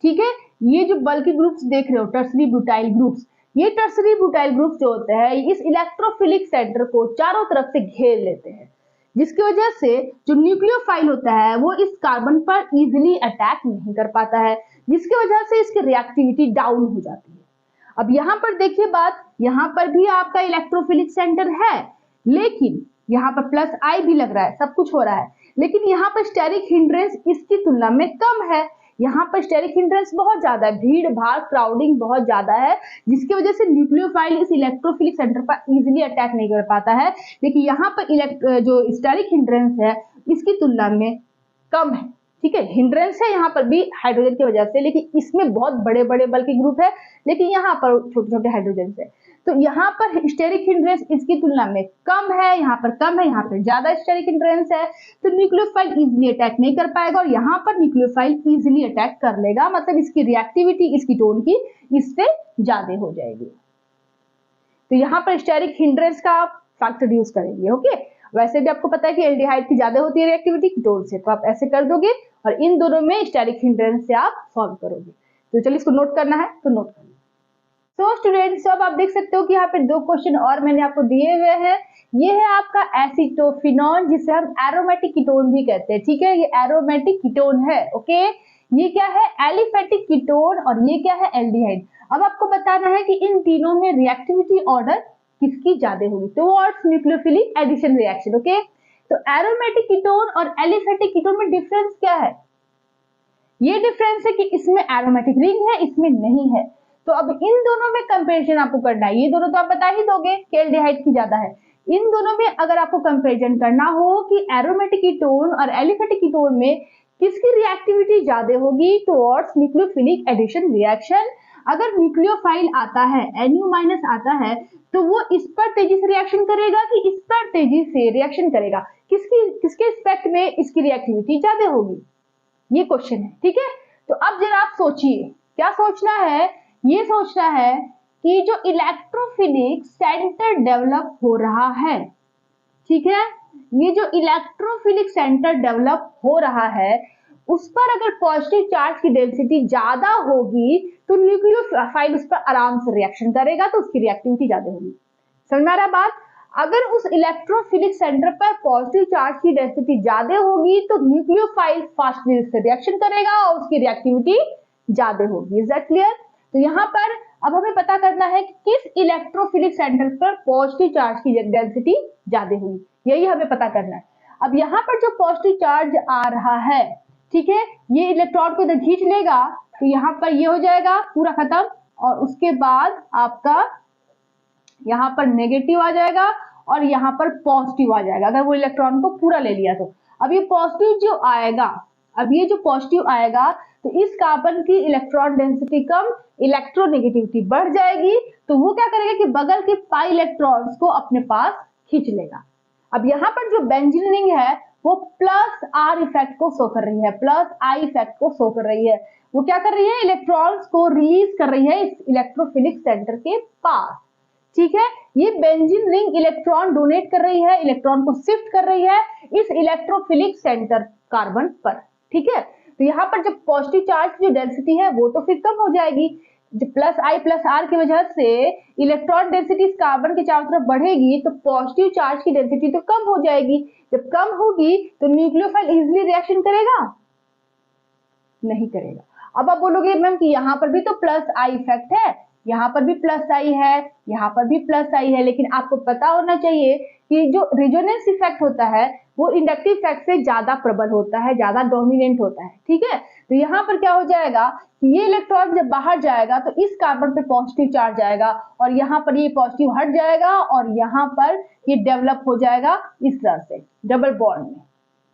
[SPEAKER 1] ठीक है, ये जो बल्कि ग्रुप्स देख रहे हो, टर्सरी ब्यूटाइल ग्रुप्स, ये टर्सरी ब्यूटाइल ग्रुप्स जो होते हैं इस इलेक्ट्रोफिलिक सेंटर को चारों तरफ से घेर लेते हैं। जिसकी वजह से जो न्यूक्लियोफाइल होता है वो इस कार्बन पर इजीली अटैक नहीं कर पाता है, जिसकी वजह से इसकी रिएक्टिविटी डाउन हो जाती है। अब यहाँ पर देखिए बात, यहाँ पर भी आपका इलेक्ट्रोफिलिक सेंटर है, लेकिन यहाँ पर प्लस आई भी लग रहा है, सब कुछ हो रहा है, लेकिन यहाँ पर स्टेरिक हिंड्रेंस इसकी तुलना में कम है। यहाँ पर स्टेरिक हिंड्रेंस बहुत ज्यादा है, भीड़ भाड़ क्राउडिंग बहुत ज्यादा है, जिसकी वजह से न्यूक्लियोफाइल इस इलेक्ट्रोफिलिक सेंटर पर इजीली अटैक नहीं कर पाता है। लेकिन यहाँ पर जो स्टेरिक हिंड्रेंस है इसकी तुलना में कम है, ठीक है। हिंड्रेंस है यहाँ पर भी हाइड्रोजन की वजह से, लेकिन इसमें बहुत बड़े बड़े बल्कि ग्रुप है, लेकिन यहाँ पर छोटे छोटे हाइड्रोजन है। तो यहाँ पर स्टेरिक हिंड्रेंस इसकी तुलना में कम है, यहाँ पर कम है, यहाँ पर ज्यादा स्टेरिक हिंड्रेंस है, तो न्यूक्लियोफाइल इजीली अटैक नहीं कर पाएगा, और यहाँ पर न्यूक्लियोफाइल इजीली अटैक कर लेगा, मतलब इसकी रिएक्टिविटी इस कीटोन की इससे ज्यादा हो जाएगी। तो यहाँ पर स्टेरिक हिंड्रेंस का आप फैक्टर यूज करेंगे, ओके। वैसे भी आपको पता है कि एल्डिहाइड की ज्यादा होती है रिएक्टिविटी कीटोन से, तो आप ऐसे कर दोगे और इन दोनों में स्टेरिक हिंड्रेंस से आप सॉल्व करोगे। तो चलिए इसको नोट करना है तो नोट कर लो। तो स्टूडेंट्स अब आप देख सकते हो कि यहाँ पे दो क्वेश्चन और मैंने आपको दिए हुए हैं। ये है आपका एसिटोफिनॉन, जिसे हम एरोमेटिक कीटोन भी कहते हैं, ठीक है। ये एरोमेटिक कीटोन है, ओके। ये क्या है, एलिफेटिक कीटोन, और ये क्या है, एल्डिहाइड। अब आपको बताना है कि इन तीनों में रिएक्टिविटी ऑर्डर किसकी ज्यादा होगी, towards nucleophilic addition reaction, okay. तो एरोमेटिक कीटोन और एलिफेटिक कीटोन में डिफरेंस क्या है? ये डिफरेंस है कि इसमें एरोमेटिक रिंग है, इसमें नहीं है। तो अब इन दोनों में कंपैरिजन आपको करना है, ये दोनों तो आप बता ही दोगे कि एल्डिहाइड की ज्यादा है। इन दोनों में अगर आपको कंपैरिजन करना हो कि एरोमेटिक कीटोन और एलिफेटिक कीटोन में किसकी रिएक्टिविटी ज्यादा होगी टुवर्ड्स न्यूक्लियोफिलिक एडिशन रिएक्शन, अगर न्यूक्लियोफाइल आता है, NU- आता है, तो वो इस पर तेजी से रिएक्शन करेगा कि इस पर तेजी से रिएक्शन करेगा, किसके रिस्पेक्ट में इसकी रिएक्टिविटी ज्यादा होगी, ये क्वेश्चन है, ठीक है। तो अब जरा आप सोचिए, क्या सोचना है, ये सोचना है कि जो इलेक्ट्रोफिलिक सेंटर डेवलप हो रहा है, ठीक है, ये जो इलेक्ट्रोफिलिक सेंटर डेवलप हो रहा है उस पर अगर पॉजिटिव चार्ज की डेंसिटी ज्यादा होगी तो न्यूक्लियोफाइल उस पर आराम से रिएक्शन करेगा, तो उसकी रिएक्टिविटी ज्यादा होगी। समझ में आ रहा बात? अगर उस इलेक्ट्रोफिलिक सेंटर पर पॉजिटिव चार्ज की डेंसिटी ज्यादा होगी तो न्यूक्लियोफाइल फास्टली उससे रिएक्शन करेगा और उसकी रिएक्टिविटी ज्यादा होगी। Is that clear? तो यहाँ पर अब हमें पता करना है कि किस इलेक्ट्रोफिलिक सेंटर पर पॉजिटिव चार्ज की डेंसिटी ज्यादा होगी, यही हमें पता करना है। अब यहाँ पर जो पॉजिटिव चार्ज आ रहा है, ठीक है, ये इलेक्ट्रॉन को इधर खींच लेगा, तो यहाँ पर ये हो जाएगा पूरा खत्म, और उसके बाद आपका यहाँ पर नेगेटिव आ जाएगा और यहाँ पर पॉजिटिव आ जाएगा, अगर वो इलेक्ट्रॉन को पूरा ले लिया तो। अब ये पॉजिटिव जो आएगा, अब ये जो पॉजिटिव आएगा तो इस कार्बन की इलेक्ट्रॉन डेंसिटी कम, इलेक्ट्रोनेगेटिविटी बढ़ जाएगी, तो वो क्या करेगा कि बगल के पाई इलेक्ट्रॉन्स को अपने पास खींच लेगा। अब यहाँ पर जो बेंजीन रिंग है वो प्लस आर इफेक्ट को शो कर रही है, प्लस आई इफेक्ट को शो कर रही है। वो क्या कर रही है, इलेक्ट्रॉन्स को रिलीज कर रही है इस इलेक्ट्रोफिलिक सेंटर के पास, ठीक है। ये बेंजीन रिंग इलेक्ट्रॉन डोनेट कर रही है, इलेक्ट्रॉन को शिफ्ट कर रही है इस इलेक्ट्रोफिलिक सेंटर कार्बन पर, ठीक है। तो यहाँ पर जब पॉजिटिव चार्ज की जो डेंसिटी है वो तो फिर कम हो जाएगी, जो प्लस आई प्लस आर की वजह से इलेक्ट्रॉन डेंसिटी इस कार्बन के चारों तरफ बढ़ेगी, तो पॉजिटिव चार्ज की डेंसिटी तो कम हो जाएगी। जब कम होगी तो न्यूक्लियोफाइल इजीली रिएक्शन करेगा? नहीं करेगा। अब आप बोलोगे मैम कि यहाँ पर भी तो प्लस आई इफेक्ट है, यहाँ पर भी प्लस आई है, यहाँ पर भी प्लस आई है, लेकिन आपको पता होना चाहिए कि जो रेजोनेंस इफेक्ट होता है वो इंडक्टिव इफेक्ट से ज्यादा प्रबल होता है, ज्यादा डोमिनेंट होता है, ठीक है। तो यहाँ पर क्या हो जाएगा कि ये इलेक्ट्रॉन जब बाहर जाएगा तो इस कार्बन पे पॉजिटिव चार्ज आएगा और यहाँ पर ये पॉजिटिव हट जाएगा और यहाँ पर ये डेवलप हो जाएगा इस तरह से डबल बॉन्ड में,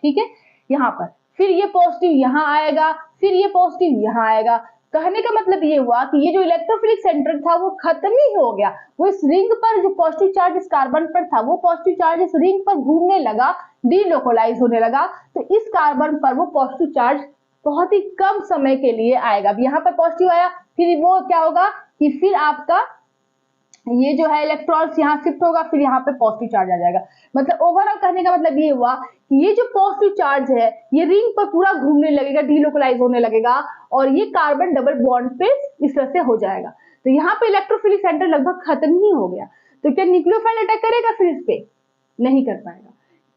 [SPEAKER 1] ठीक है। यहाँ पर फिर ये पॉजिटिव यहाँ आएगा, फिर ये पॉजिटिव यहाँ आएगा। कहने का मतलब ये हुआ कि ये जो इलेक्ट्रोफिलिक सेंटर था वो खत्म ही हो गया, वो इस रिंग पर जो पॉजिटिव चार्ज इस कार्बन पर था वो पॉजिटिव चार्ज इस रिंग पर घूमने लगा, डीलोकलाइज होने लगा, तो इस कार्बन पर वो पॉजिटिव चार्ज बहुत ही कम समय के लिए आएगा। अब यहाँ पर पॉजिटिव आया, फिर वो क्या होगा कि फिर आपका ये जो है इलेक्ट्रॉन्स यहाँ शिफ्ट होगा, फिर यहाँ पे पॉजिटिव चार्ज आ जाएगा। मतलब ओवरऑल कहने का मतलब ये हुआ कि ये जो पॉजिटिव चार्ज है ये रिंग पर पूरा घूमने लगेगा, डीलोकलाइज होने लगेगा और ये कार्बन डबल बॉन्ड पे इस तरह से हो जाएगा। तो यहाँ पे इलेक्ट्रोफिलिक सेंटर लगभग खत्म ही हो गया। तो क्या न्यूक्लियोफाइल अटैक करेगा फिर इस पे? नहीं कर पाएगा।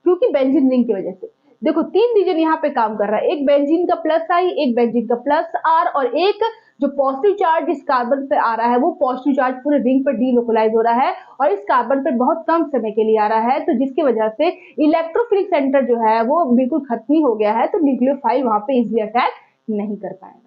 [SPEAKER 1] क्योंकि बेंजीन रिंग की वजह से। देखो 3 रीजन यहाँ पे काम कर रहा है, एक बेंजीन का प्लस आई, एक बेंजीन का प्लस आर, और एक जो पॉजिटिव चार्ज इस कार्बन पे आ रहा है वो पॉजिटिव चार्ज पूरे रिंग पर डीलोकलाइज हो रहा है और इस कार्बन पे बहुत कम समय के लिए आ रहा है, तो जिसकी वजह से इलेक्ट्रोफिलिक सेंटर जो है वो बिल्कुल खत्म ही हो गया है, तो न्यूक्लियोफाइल वहां पे इजिली अटैक नहीं कर पाएगा।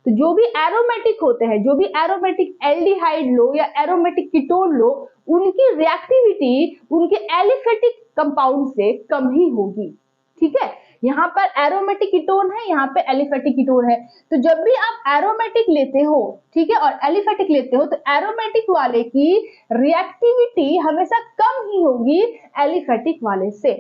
[SPEAKER 1] तो जो भी एरोमेटिक होते हैं, जो भी एरोमेटिक एल्डिहाइड लो या एरोमेटिक कीटोन लो, उनकी रिएक्टिविटी उनके एलिफेटिक कंपाउंड से कम ही होगी। ठीक है, यहाँ पर एरोमेटिक कीटोन है, यहाँ पे एलिफेटिक कीटोन है, तो जब भी आप एरोमेटिक लेते हो, ठीक है, और एलिफेटिक लेते हो, तो एरोमेटिक वाले की रिएक्टिविटी हमेशा कम ही होगी एलिफेटिक वाले से।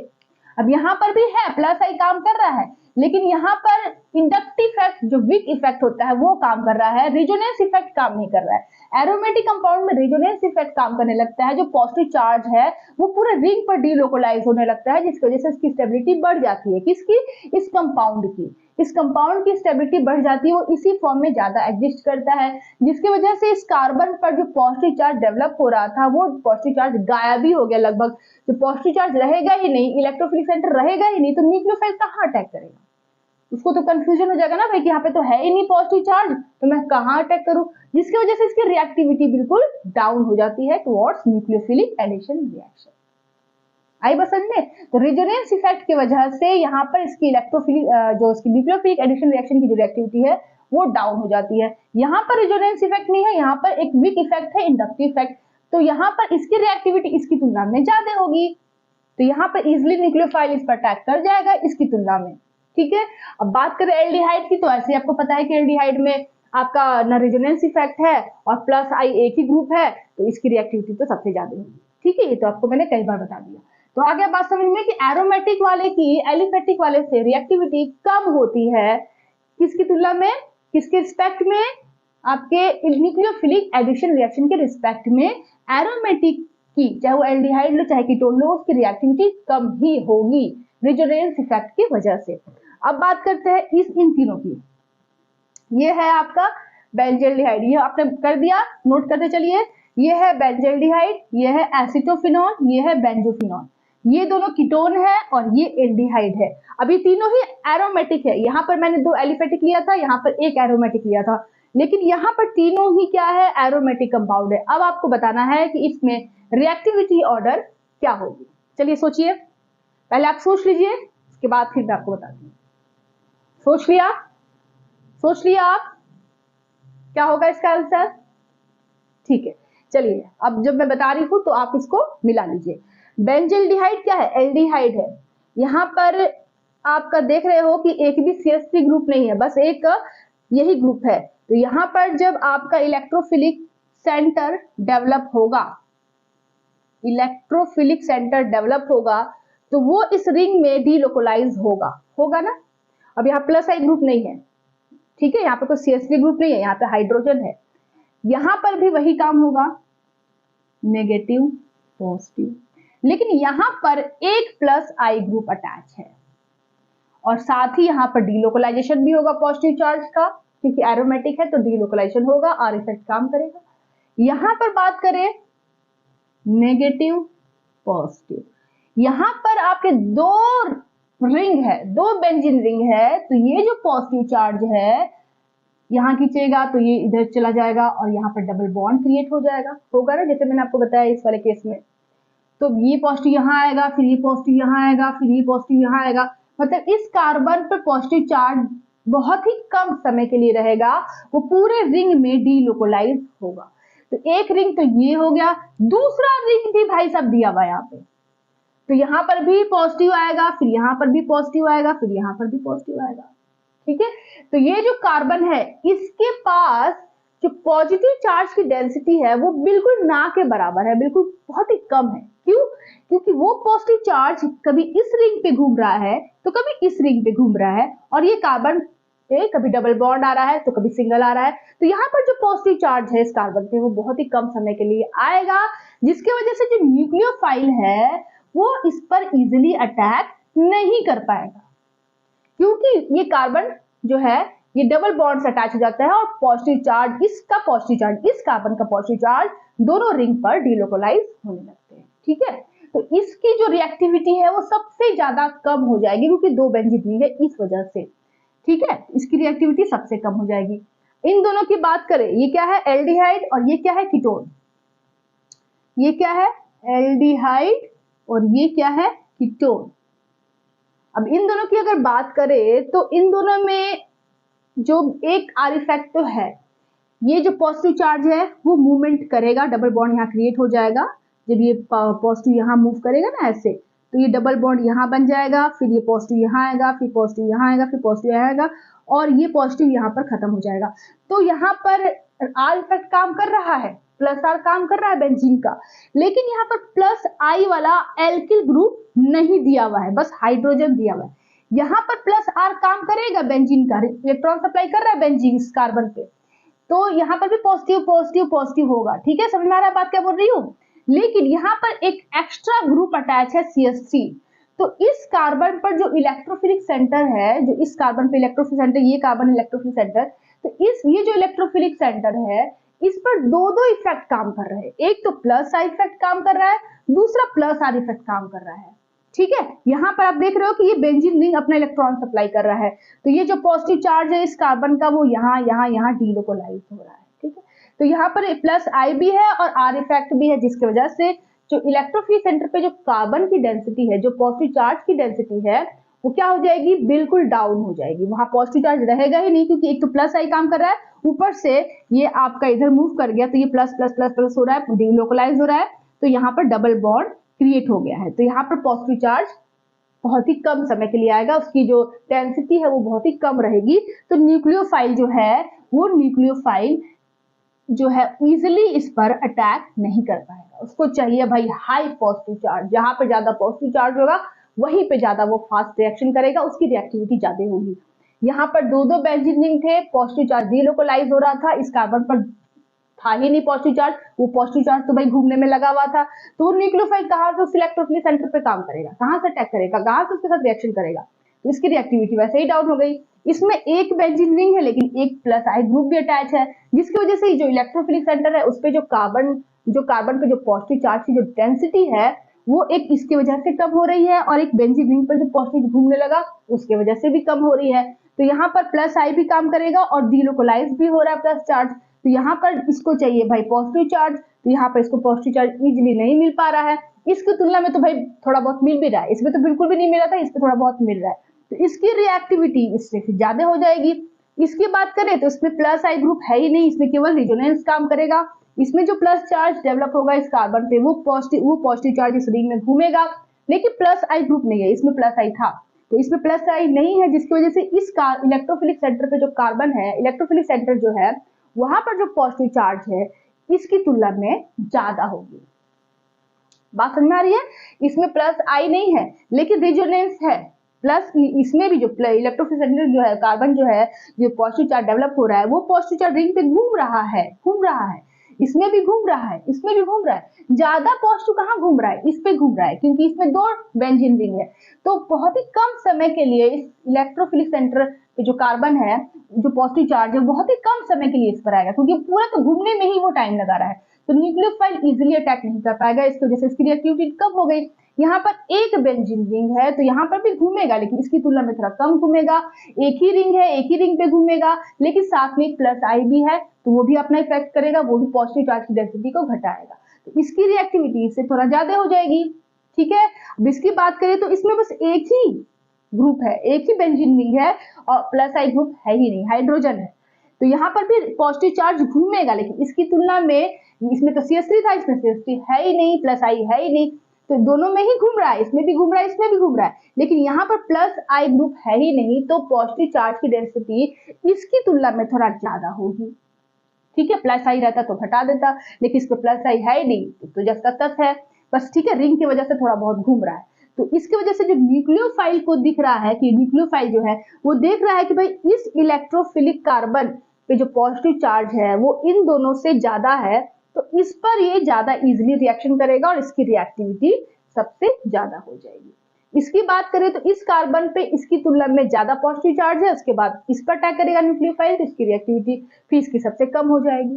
[SPEAKER 1] अब यहाँ पर भी है प्लस आई काम कर रहा है, लेकिन यहाँ पर इंडक्टिव इफेक्ट जो वीक इफेक्ट होता है वो काम कर रहा है, रेजोनेंस इफेक्ट काम नहीं कर रहा है। एरोमेटिक कंपाउंड में रेजोनेंस इफेक्ट काम करने लगता है, जो पॉजिटिव चार्ज है वो पूरे रिंग पर डीलोकलाइज होने लगता है, जिसकी वजह से इसकी स्टेबिलिटी बढ़ जाती है। किसकी? इस कंपाउंड की। इस कंपाउंड की स्टेबिलिटी बढ़ जाती है, वो इसी फॉर्म में ज्यादा एग्जिस्ट करता है, जिसकी वजह से इस कार्बन पर जो पॉजिटिव चार्ज डेवलप हो रहा था वो पॉजिटिव चार्ज गायब ही हो गया लगभग। जो पॉजिटिव चार्ज रहेगा ही नहीं, इलेक्ट्रोफिलिक सेंटर रहेगा ही नहीं, तो न्यूक्लियोफाइल कहाँ अटैक करेगा? उसको तो कंफ्यूजन हो जाएगा ना भाई कि यहाँ पे तो है ही नहीं पॉजिटिव चार्ज, तो मैं कहाँ अटैक करूं, जिसकी वजह से इसकी रिएक्टिविटी बिल्कुल डाउन हो जाती है टुवर्ड्स न्यूक्लियोफिलिक एडिशन रिएक्शन। आई बस समझ में? तो रेजोनेंस इफेक्ट की वजह से यहाँ पर इसकी इलेक्ट्रोफिलिक जो इसकी न्यूक्लियोफिलिक एडिशन रिएक्शन की जो रिएक्टिविटी है वो डाउन हो जाती है। यहाँ पर रेजोनेंस इफेक्ट नहीं है, यहाँ पर एक वीक इफेक्ट है, इंडक्टिव इफेक्ट, तो यहाँ पर इसकी रिएक्टिविटी इसकी तुलना में ज्यादा होगी, तो यहाँ पर इजिली न्यूक्लियोफाइल इस पर अटैक कर जाएगा इसकी तुलना में। ठीक है, अब बात करें एल्डिहाइड की, तो ऐसे आपको पता है कि एल्डिहाइड में आपका ना रेजोनेंस इफेक्ट है और प्लस आई एक ही ग्रुप है, तो इसकी रिएक्टिविटी तो सबसे ज्यादा होगी। ठीक है, ये तो आपको मैंने कई बार बता दिया। तो आगे बात समझ में कि एरोमेटिक वाले की एलिफेटिक वाले से रिएक्टिविटी कम होती है, किसकी तुलना में, किसके रिस्पेक्ट में? आपके न्यूक्लियोफिलिक एडिशन रिएक्शन के रिस्पेक्ट में एरोमेटिक की, चाहे वो एल्डिहाइड लो चाहे कीटोन लो, उसकी रिएक्टिविटी कम ही होगी रेजोनेंस इफेक्ट की वजह से। अब बात करते हैं इन तीनों की। ये है आपका बेंजल्डिहाइड, ये आपने कर दिया, नोट करते चलिए। ये है बेंजल्डिहाइड, ये है एसिटोफिनॉल, ये है बेंजोफिनॉल, ये दोनों कीटोन है और ये एल्डिहाइड है। अब ये तीनों ही एरोमेटिक है, यहाँ पर मैंने 2 एलिफेटिक लिया था, यहाँ पर 1 एरोमेटिक लिया था, लेकिन यहाँ पर तीनों ही क्या है, एरोमेटिक कंपाउंड है। अब आपको बताना है कि इसमें रिएक्टिविटी ऑर्डर क्या होगी। चलिए सोचिए, पहले आप सोच लीजिए, उसके बाद फिर मैं आपको बताती हूँ। सोच लिया? सोच लिया आप क्या होगा इसका आंसर? ठीक है, चलिए अब जब मैं बता रही हूं तो आप इसको मिला लीजिए। बेंजल्डिहाइड क्या है? एल्डिहाइड है। यहां पर आपका देख रहे हो कि एक भी CH3 ग्रुप नहीं है, बस एक यही ग्रुप है। तो यहां पर जब आपका इलेक्ट्रोफिलिक सेंटर डेवलप होगा, इलेक्ट्रोफिलिक सेंटर डेवलप होगा, तो वो इस रिंग में डीलोकलाइज होगा ना। अब यहाँ प्लस आई ग्रुप नहीं है, ठीक है, यहाँ पे कोई CH3 ग्रुप नहीं है, यहाँ पे हाइड्रोजन है। यहाँ पर भी वही काम होगा, नेगेटिव पॉजिटिव, लेकिन यहाँ पर एक प्लस आई ग्रुप अटैच है और साथ ही यहाँ पर डीलोकलाइजेशन भी होगा पॉजिटिव चार्ज का, क्योंकि एरोमेटिक है तो डीलोकलाइजेशन होगा, आर इफेक्ट काम करेगा। यहाँ पर बात करें नेगेटिव पॉजिटिव, यहाँ पर आपके 2 रिंग है, 2 बेंजीन रिंग है, तो ये जो पॉजिटिव चार्ज है यहाँ खींचेगा तो ये इधर चला जाएगा और यहाँ पर डबल बॉन्ड क्रिएट हो जाएगा, होगा ना, जैसे मैंने आपको बताया इस वाले केस में। तो ये पॉजिटिव यहाँ आएगा, फिर ये पॉजिटिव यहाँ आएगा, फिर ये पॉजिटिव यहाँ आएगा, मतलब इस कार्बन पर पॉजिटिव चार्ज बहुत ही कम समय के लिए रहेगा, वो पूरे रिंग में डीलोकलाइज होगा। तो एक रिंग तो ये हो गया, दूसरा रिंग भी भाई साहब दिया हुआ यहाँ पे, तो यहाँ पर भी पॉजिटिव आएगा, फिर यहाँ पर भी पॉजिटिव आएगा, फिर यहाँ पर भी पॉजिटिव आएगा। ठीक है, तो ये जो कार्बन है इसके पास जो पॉजिटिव चार्ज की डेंसिटी है वो बिल्कुल ना के बराबर है, बिल्कुल बहुत ही कम है। क्यों? क्योंकि वो पॉजिटिव चार्ज कभी इस रिंग पे घूम रहा है तो कभी इस रिंग पे घूम रहा है, और ये कार्बन पे कभी डबल बॉन्ड आ रहा है तो कभी सिंगल आ रहा है। तो यहाँ पर जो पॉजिटिव चार्ज है इस कार्बन पे वो बहुत ही कम समय के लिए आएगा, जिसकी वजह से जो न्यूक्लियोफाइल है वो इस पर इजिली अटैक नहीं कर पाएगा, क्योंकि ये कार्बन जो है ये डबल बॉन्ड से अटैच हो जाता है और पॉजिटिव चार्ज, इसका पॉजिटिव चार्ज, इस कार्बन का पॉजिटिव चार्ज दोनों रिंग पर डीलोकलाइज होने लगते हैं। ठीक है, तो इसकी जो रिएक्टिविटी है वो सबसे ज्यादा कम हो जाएगी, क्योंकि दो बेंजीन रिंग है इस वजह से। ठीक है, इसकी रिएक्टिविटी सबसे कम हो जाएगी। इन दोनों की बात करें, ये क्या है एल्डिहाइड और ये क्या है कीटोन। ये क्या है एल्डिहाइड और ये क्या है कीटोन। अब इन दोनों की अगर बात करें तो इन दोनों में जो एक आर इफेक्ट तो है, ये जो पॉजिटिव चार्ज है वो मूवमेंट करेगा, डबल बॉन्ड यहाँ क्रिएट हो जाएगा। जब ये पॉजिटिव यहाँ मूव करेगा ना ऐसे, तो ये डबल बॉन्ड यहाँ बन जाएगा, फिर ये पॉजिटिव यहाँ आएगा, फिर पॉजिटिव यहाँ आएगा, फिर पॉजिटिव यहाँ आएगा, और ये पॉजिटिव यहाँ पर खत्म हो जाएगा। तो यहाँ पर आर इफेक्ट काम कर रहा है, प्लस आर काम कर रहा है बेंजीन का, लेकिन यहाँ पर प्लस आई वाला एल्किल ग्रुप नहीं दिया हुआ है, बस हाइड्रोजन दिया हुआ है। यहाँ पर प्लस आर काम करेगा बेंजीन का, इलेक्ट्रॉन सप्लाई कर रहा है बेंजीन इस कार्बन पे, तो यहाँ पर भी पॉजिटिव पॉजिटिव पॉजिटिव होगा। ठीक है, समझ में आ रहा है बात क्या बोल रही हूँ। लेकिन यहाँ पर एक एक्स्ट्रा ग्रुप अटैच है CH3, तो इस कार्बन पर जो इलेक्ट्रोफिलिक सेंटर है, जो इस कार्बन पे इलेक्ट्रोफिलिक सेंटर, ये कार्बन इलेक्ट्रोफिलिक सेंटर, तो ये जो इलेक्ट्रोफिलिक सेंटर है इस पर दो इफेक्ट काम कर रहे हैं। एक तो प्लस आई इफेक्ट काम कर रहा है, दूसरा प्लस आर इफेक्ट काम कर रहा है। ठीक है, यहाँ पर आप देख रहे हो कि ये बेंजीन रिंग अपना इलेक्ट्रॉन सप्लाई कर रहा है, तो ये जो पॉजिटिव चार्ज है इस कार्बन का वो यहाँ डीलोकलाइज हो रहा है। ठीक है, तो यहाँ पर प्लस आई भी है और आर इफेक्ट भी है, जिसकी वजह से जो इलेक्ट्रोफिलिक सेंटर पे जो कार्बन की डेंसिटी है, जो पॉजिटिव चार्ज की डेंसिटी है, वो क्या हो जाएगी, बिल्कुल डाउन हो जाएगी। वहां पॉजिटिव चार्ज रहेगा ही नहीं, क्योंकि एक तो प्लस आई काम कर रहा है, ऊपर से ये आपका इधर मूव कर गया, तो ये प्लस प्लस प्लस प्लस हो रहा है, डीलोकलाइज हो रहा है, तो यहाँ पर डबल बॉन्ड क्रिएट हो गया है। तो यहाँ पर पॉजिटिव चार्ज बहुत ही कम समय के लिए आएगा, उसकी जो डेंसिटी है वो बहुत ही कम रहेगी। तो न्यूक्लियोफाइल जो है वो न्यूक्लियोफाइल जो है इजिली इस पर अटैक नहीं कर पाएगा, उसको चाहिए भाई हाई पॉजिटिव चार्ज। जहां पर ज्यादा पॉजिटिव चार्ज होगा वहीं पे ज्यादा वो फास्ट रिएक्शन करेगा, उसकी रिएक्टिविटी ज्यादा होगी। यहाँ पर दो बेंजीन रिंग थे, पॉजिटिव चार्ज डीलोकलाइज हो रहा था, इस कार्बन पर था ही नहीं पॉजिटिव चार्ज, वो पॉजिटिव चार्ज तो भाई घूमने में लगा हुआ था, तो वो न्यूक्लियोफाइल कहां से उस इलेक्ट्रोफिलिक सेंटर पे काम करेगा, कहां से अटैक करेगा, कहां से उसके साथ रिएक्शन करेगा, तो इसकी रिएक्टिविटी वैसे ही डाउन हो गई। इसमें एक बेंजीन रिंग है लेकिन एक प्लस आई ग्रुप भी अटैच है, जिसकी वजह से जो इलेक्ट्रोफिलिक सेंटर है उस पे जो कार्बन पे जो पॉजिटिव चार्ज की जो डेंसिटी है वो एक इसकी वजह से कम हो रही है, और एक बेंजीन रिंग पर जो पॉजिटिव घूमने लगा उसके वजह से भी कम हो रही है। तो यहाँ पर प्लस आई भी काम करेगा और डीलोकलाइज भी हो रहा है प्लस चार्ज, तो यहाँ पर इसको चाहिए भाई पॉजिटिव चार्ज, तो यहाँ पर इसको पॉजिटिव चार्ज इजीली नहीं मिल पा रहा है। इसकी तुलना में तो भाई थोड़ा बहुत मिल भी रहा है, इसमें तो बिल्कुल भी नहीं मिला था, इस पर थोड़ा बहुत मिल रहा है, तो इसकी रिएक्टिविटी इससे फिर ज्यादा हो जाएगी। इसकी बात करें तो इसमें प्लस आई ग्रुप है ही नहीं, इसमें केवल रिजोनेंस काम करेगा। इसमें जो प्लस चार्ज डेवलप होगा इस कार्बन पे वो पॉजिटिव चार्ज इस रिंग में घूमेगा, लेकिन प्लस आई ग्रुप नहीं है, इसमें प्लस आई था, तो इसमें प्लस आई नहीं है, जिसकी वजह से इस इलेक्ट्रोफिलिक सेंटर पे जो कार्बन है, इलेक्ट्रोफिलिक सेंटर जो है वहां पर जो पॉजिटिव चार्ज है इसकी तुलना में ज्यादा होगी। बात समझ में आ रही है। इसमें प्लस आई नहीं है लेकिन रिजोनेंस है, प्लस इसमें भी जो इलेक्ट्रोफिलिक सेंटर जो है कार्बन जो है, जो पॉजिटिव चार्ज डेवलप हो रहा है वो पॉजिटिव चार्ज रिंग पे घूम रहा है, इसमें भी घूम रहा है, इसमें भी घूम रहा है। ज्यादा पॉजिटिव कहाँ घूम रहा है, इस पे घूम रहा है, क्योंकि इसमें दो बेंजीन रिंग है, तो बहुत ही कम समय के लिए इस इलेक्ट्रोफिलिक सेंटर पे जो कार्बन है, जो पॉजिटिव चार्ज है, बहुत ही कम समय के लिए इस पर आएगा, क्योंकि पूरा तो घूमने में ही वो टाइम लगा रहा है, तो न्यूक्लियोफाइल इजिली अटैक नहीं कर पाएगा, इसकी वजह से इसकी रिएक्टिविटी कम हो गई। यहाँ पर एक बेंजीन रिंग है तो यहाँ पर भी घूमेगा, लेकिन इसकी तुलना में थोड़ा कम घूमेगा। एक ही रिंग है, एक ही रिंग पे घूमेगा, लेकिन साथ में प्लस आई भी है, तो वो भी अपना इफेक्ट करेगा, वो भी पॉजिटिव चार्ज की डेंसिटी को घटाएगा, तो इसकी रिएक्टिविटी इससे थोड़ा ज्यादा हो जाएगी। ठीक है, अब इसकी बात करें तो इसमें बस एक ही ग्रुप है, एक ही बेंजीन रिंग है और प्लस आई ग्रुप है ही नहीं, हाइड्रोजन है, तो यहाँ पर भी पॉजिटिव चार्ज घूमेगा, लेकिन इसकी तुलना में इसमें तो CH3 था, इसमें CH3 है ही नहीं, प्लस आई है ही नहीं, तो दोनों में ही घूम रहा है, इसमें भी घूम रहा है, इसमें भी घूम रहा है, लेकिन यहाँ पर प्लस आई ग्रुप है ही नहीं, तो पॉजिटिव चार्ज की डेंसिटी इसकी तुलना में थोड़ा ज्यादा होगी। ठीक है, प्लस आई रहता तो घटा देता, लेकिन इस पर प्लस आई है ही नहीं, तो जस का तस है बस। ठीक है, रिंग की वजह से थोड़ा बहुत घूम रहा है, तो इसकी वजह से जो न्यूक्लियोफाइल को दिख रहा है कि न्यूक्लियोफाइल जो है वो देख रहा है कि भाई इस इलेक्ट्रोफिलिक कार्बन पे जो पॉजिटिव चार्ज है वो इन दोनों से ज्यादा है, तो इस पर ये ज्यादा इजीली रिएक्शन करेगा और इसकी रिएक्टिविटी सबसे ज्यादा हो जाएगी। इसकी बात करें तो इस कार्बन पे इसकी तुलना में ज्यादा पॉजिटिव चार्ज है, उसके बाद इस पर अटैक करेगा न्यूक्लियोफाइल, तो इसकी रिएक्टिविटी फिर इसकी सबसे कम हो जाएगी।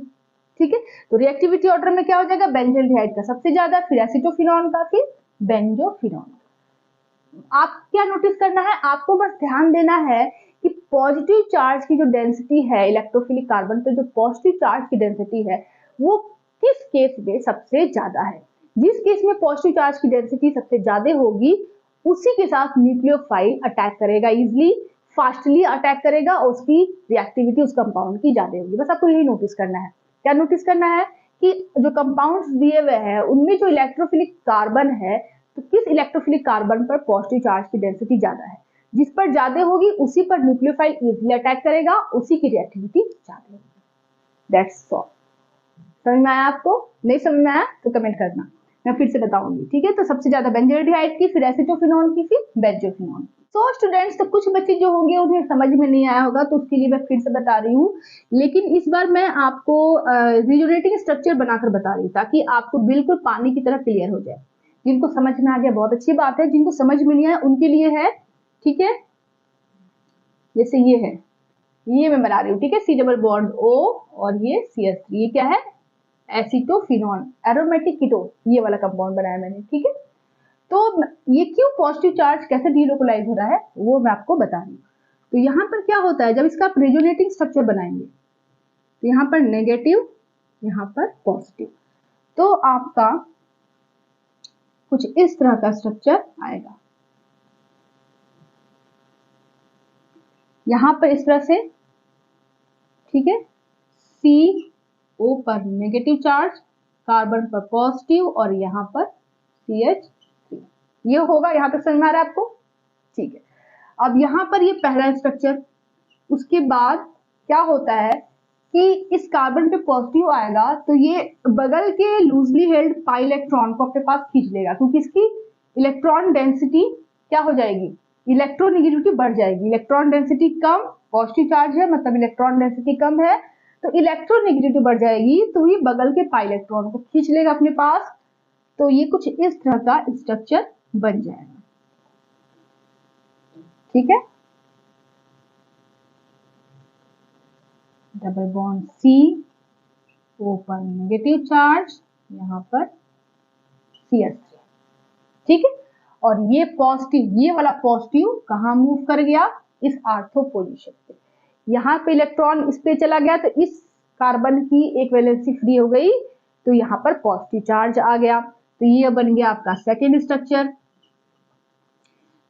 [SPEAKER 1] ठीक है, तो रिएक्टिविटी ऑर्डर में क्या हो जाएगा, बेंजील्डिहाइड का सबसे ज्यादा, फिर एसिटोफिनॉन का, फिर बेंजोफिनोन। आप क्या नोटिस करना है, आपको बस ध्यान देना है कि पॉजिटिव चार्ज की जो डेंसिटी है इलेक्ट्रोफिलिक कार्बन पे, जो पॉजिटिव चार्ज की डेंसिटी है वो किस केस में सबसे ज्यादा है। जिस केस में पॉजिटिव चार्ज की डेंसिटी सबसे ज्यादा होगी उसी के साथ न्यूक्लियोफाइल अटैक करेगा, इजिली फास्टली अटैक करेगा और उसकी रिएक्टिविटी उस कंपाउंड की ज्यादा होगी। बस आपको यही नोटिस करना है। क्या नोटिस करना है कि जो कंपाउंड्स दिए हुए हैं उनमें जो इलेक्ट्रोफिलिक कार्बन है तो किस इलेक्ट्रोफिलिक कार्बन पर पॉजिटिव चार्ज की डेंसिटी ज्यादा है, जिस पर ज्यादा होगी उसी पर न्यूक्लियोफाइल इजिली अटैक करेगा, उसी की रिएक्टिविटी ज्यादा होगी। That's all. समझ में आया आपको? नहीं समझ में आया तो कमेंट करना, मैं फिर से बताऊंगी। ठीक है, तो सबसे ज्यादा बेंजोएल्डिहाइड की, फिर एसीटोफिनोन की, फिर बेंजोफिनोन। तो स्टूडेंट्स, तो कुछ बच्चे जो होंगे उन्हें समझ में नहीं आया होगा तो उसके लिए मैं फिर से बता रही हूँ, लेकिन इस बार मैं आपको रिजोनेटिंग स्ट्रक्चर बनाकर बता रही हूँ ताकि आपको बिल्कुल पानी की तरह क्लियर हो जाए। जिनको समझ में आ गया बहुत अच्छी बात है, जिनको समझ में नहीं आया उनके लिए है। ठीक है, जैसे ये है, ये मैं बना रही हूँ। ठीक है, सी डबल बॉन्ड O और ये CH3, ये क्या है, एसीटोफिनोन, एरोमेटिक कीटोन, ये वाला कंपाउंड बनाया मैंने। ठीक है, तो ये क्यों पॉजिटिव चार्ज कैसे डीलोकलाइज हो रहा है वो मैं आपको बता रही हूँ। तो यहाँ पर क्या होता है, जब इसका आप रेजोनेटिंग स्ट्रक्चर बनाएंगे तो यहाँ पर नेगेटिव, यहाँ पर पॉजिटिव, तो आपका कुछ इस तरह का स्ट्रक्चर आएगा। यहाँ पर इस तरह से, ठीक है, CO पर नेगेटिव चार्ज, कार्बन पर पॉजिटिव और यहाँ पर CH3, ये होगा। यहाँ तक समझ में आ रहा है आपको? ठीक है, अब यहाँ पर ये पहला स्ट्रक्चर, उसके बाद क्या होता है कि इस कार्बन पे पॉजिटिव आएगा तो ये बगल के लूजली हेल्ड पाई इलेक्ट्रॉन को अपने पास खींच लेगा, क्योंकि इसकी इलेक्ट्रॉन डेंसिटी क्या हो जाएगी, इलेक्ट्रोनेगेटिविटी बढ़ जाएगी। इलेक्ट्रॉन डेंसिटी कम, पॉजिटिव चार्ज है मतलब इलेक्ट्रॉन डेंसिटी कम है, तो इलेक्ट्रोनेगेटिविटी बढ़ जाएगी तो ये बगल के पाई इलेक्ट्रॉन को खींच लेगा अपने पास। तो ये कुछ इस तरह का स्ट्रक्चर बन जाएगा। ठीक है, डबल बॉन्ड CO पर नेगेटिव चार्ज, यहाँ पर CH3। ठीक है, और ये पॉजिटिव, ये वाला पॉजिटिव कहाँ मूव कर गया, इस आर्थो पोजीशन पे। यहाँ पे इलेक्ट्रॉन इस पे चला गया तो इस कार्बन की एक वैलेंसी फ्री हो गई, तो यहाँ पर पॉजिटिव चार्ज आ गया, तो ये बन गया आपका सेकेंड स्ट्रक्चर।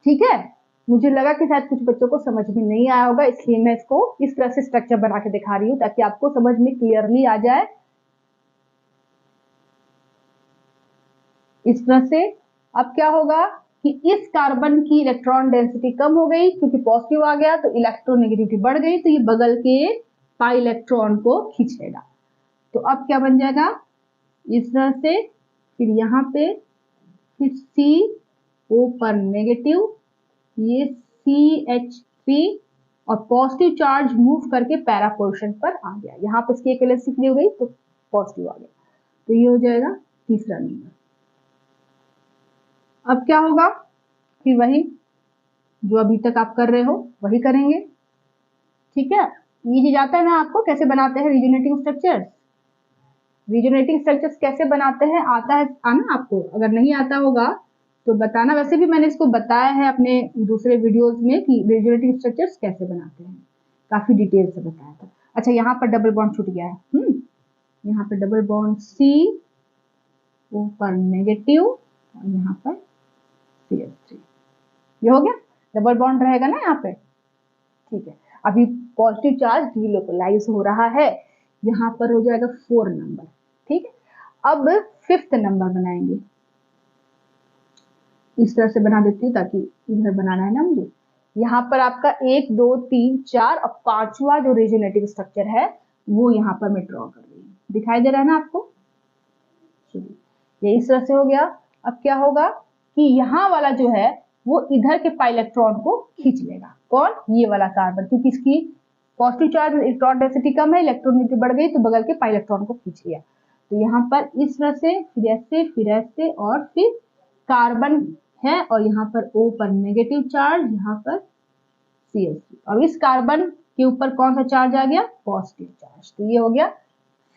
[SPEAKER 1] ठीक है, मुझे लगा कि शायद कुछ बच्चों को समझ में नहीं आया होगा, इसलिए मैं इसको इस तरह से स्ट्रक्चर बना के दिखा रही हूँ ताकि आपको समझ में क्लियरली आ जाए। इस तरह से अब क्या होगा कि इस कार्बन की इलेक्ट्रॉन डेंसिटी कम हो गई क्योंकि पॉजिटिव आ गया, तो इलेक्ट्रोनेगेटिविटी बढ़ गई, तो ये बगल के पाई इलेक्ट्रॉन को खींच लेगा। तो अब क्या बन जाएगा, इस तरह से, फिर यहाँ पे फिर CO पर नेगेटिव, ये CH3 और पॉजिटिव चार्ज मूव करके पैरा पोजीशन पर आ गया। यहाँ पर इसकी एक वैलेंसी फ्री हो गई तो पॉजिटिव आ गया, तो ये हो जाएगा तीसरा नंबर। अब क्या होगा, फिर वही जो अभी तक आप कर रहे हो वही करेंगे। ठीक है, ये चीज आता है ना आपको कैसे बनाते हैं रिजोनेटिंग स्ट्रक्चर्स। रिजोनेटिंग स्ट्रक्चर्स कैसे बनाते हैं आता है आना आपको, अगर नहीं आता होगा तो बताना। वैसे भी मैंने इसको बताया है अपने दूसरे वीडियोस में कि रिजोनेटिंग स्ट्रक्चर्स कैसे बनाते हैं, काफी डिटेल से बताया था। अच्छा, यहाँ पर डबल बॉन्ड छूट गया है। यहाँ पर डबल बॉन्ड CO पर नेगेटिव और यहाँ पर CH3, ये हो गया, डबल बॉन्ड रहेगा ना यहाँ पे। ठीक है, अभी पॉजिटिव चार्ज डीलोकलाइज हो रहा है, यहाँ पर हो जाएगा 4 नंबर। ठीक है, अब 5th नंबर बनाएंगे। इस तरह से बना देती हूँ ताकि इधर बनाना है ना मुझे। यहाँ पर आपका 1 2 3 4 और 5वां जो रेजोनेटिव स्ट्रक्चर है वो यहाँ पर मैं ड्रॉ कर रही हूँ, दिखाई दे रहा है ना आपको। ये इस तरह से हो गया। अब क्या होगा कि यहाँ वाला जो है वो इधर के पाई इलेक्ट्रॉन को खींच लेगा। कौन, ये वाला कार्बन, क्योंकि इसकी पॉजिटिव चार्ज इलेक्ट्रॉन डेंसिटी कम है, इलेक्ट्रोनेगेटिविटी बढ़ गई तो बगल के पाई इलेक्ट्रॉन को खींच लिया। तो यहाँ पर इस तरह से, फिर ऐसे और फिर कार्बन है और यहाँ पर O पर नेगेटिव चार्ज, यहाँ पर CH3, और इस कार्बन के ऊपर कौन सा चार्ज आ गया, पॉजिटिव चार्ज। तो ये हो गया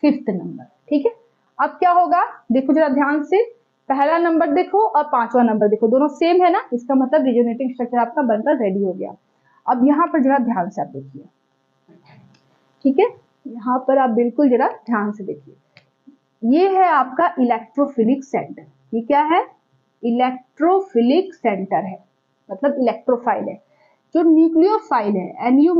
[SPEAKER 1] 5th नंबर। ठीक है, अब क्या होगा देखो जरा ध्यान से पहला नंबर देखो और पांचवा नंबर देखो, दोनों सेम है ना, इसका मतलब रिजोनेटिंग स्ट्रक्चर आपका बनकर रेडी हो गया। अब यहाँ पर जरा ध्यान से आप देखिए, ठीक है, यहाँ पर आप बिल्कुल जरा ध्यान से देखिए, ये है आपका इलेक्ट्रोफिलिक सेंटर। ये क्या है? इलेक्ट्रोफिलिक सेंटर है, मतलब इलेक्ट्रोफाइल है। जो न्यूक्लियोफाइल है Nu-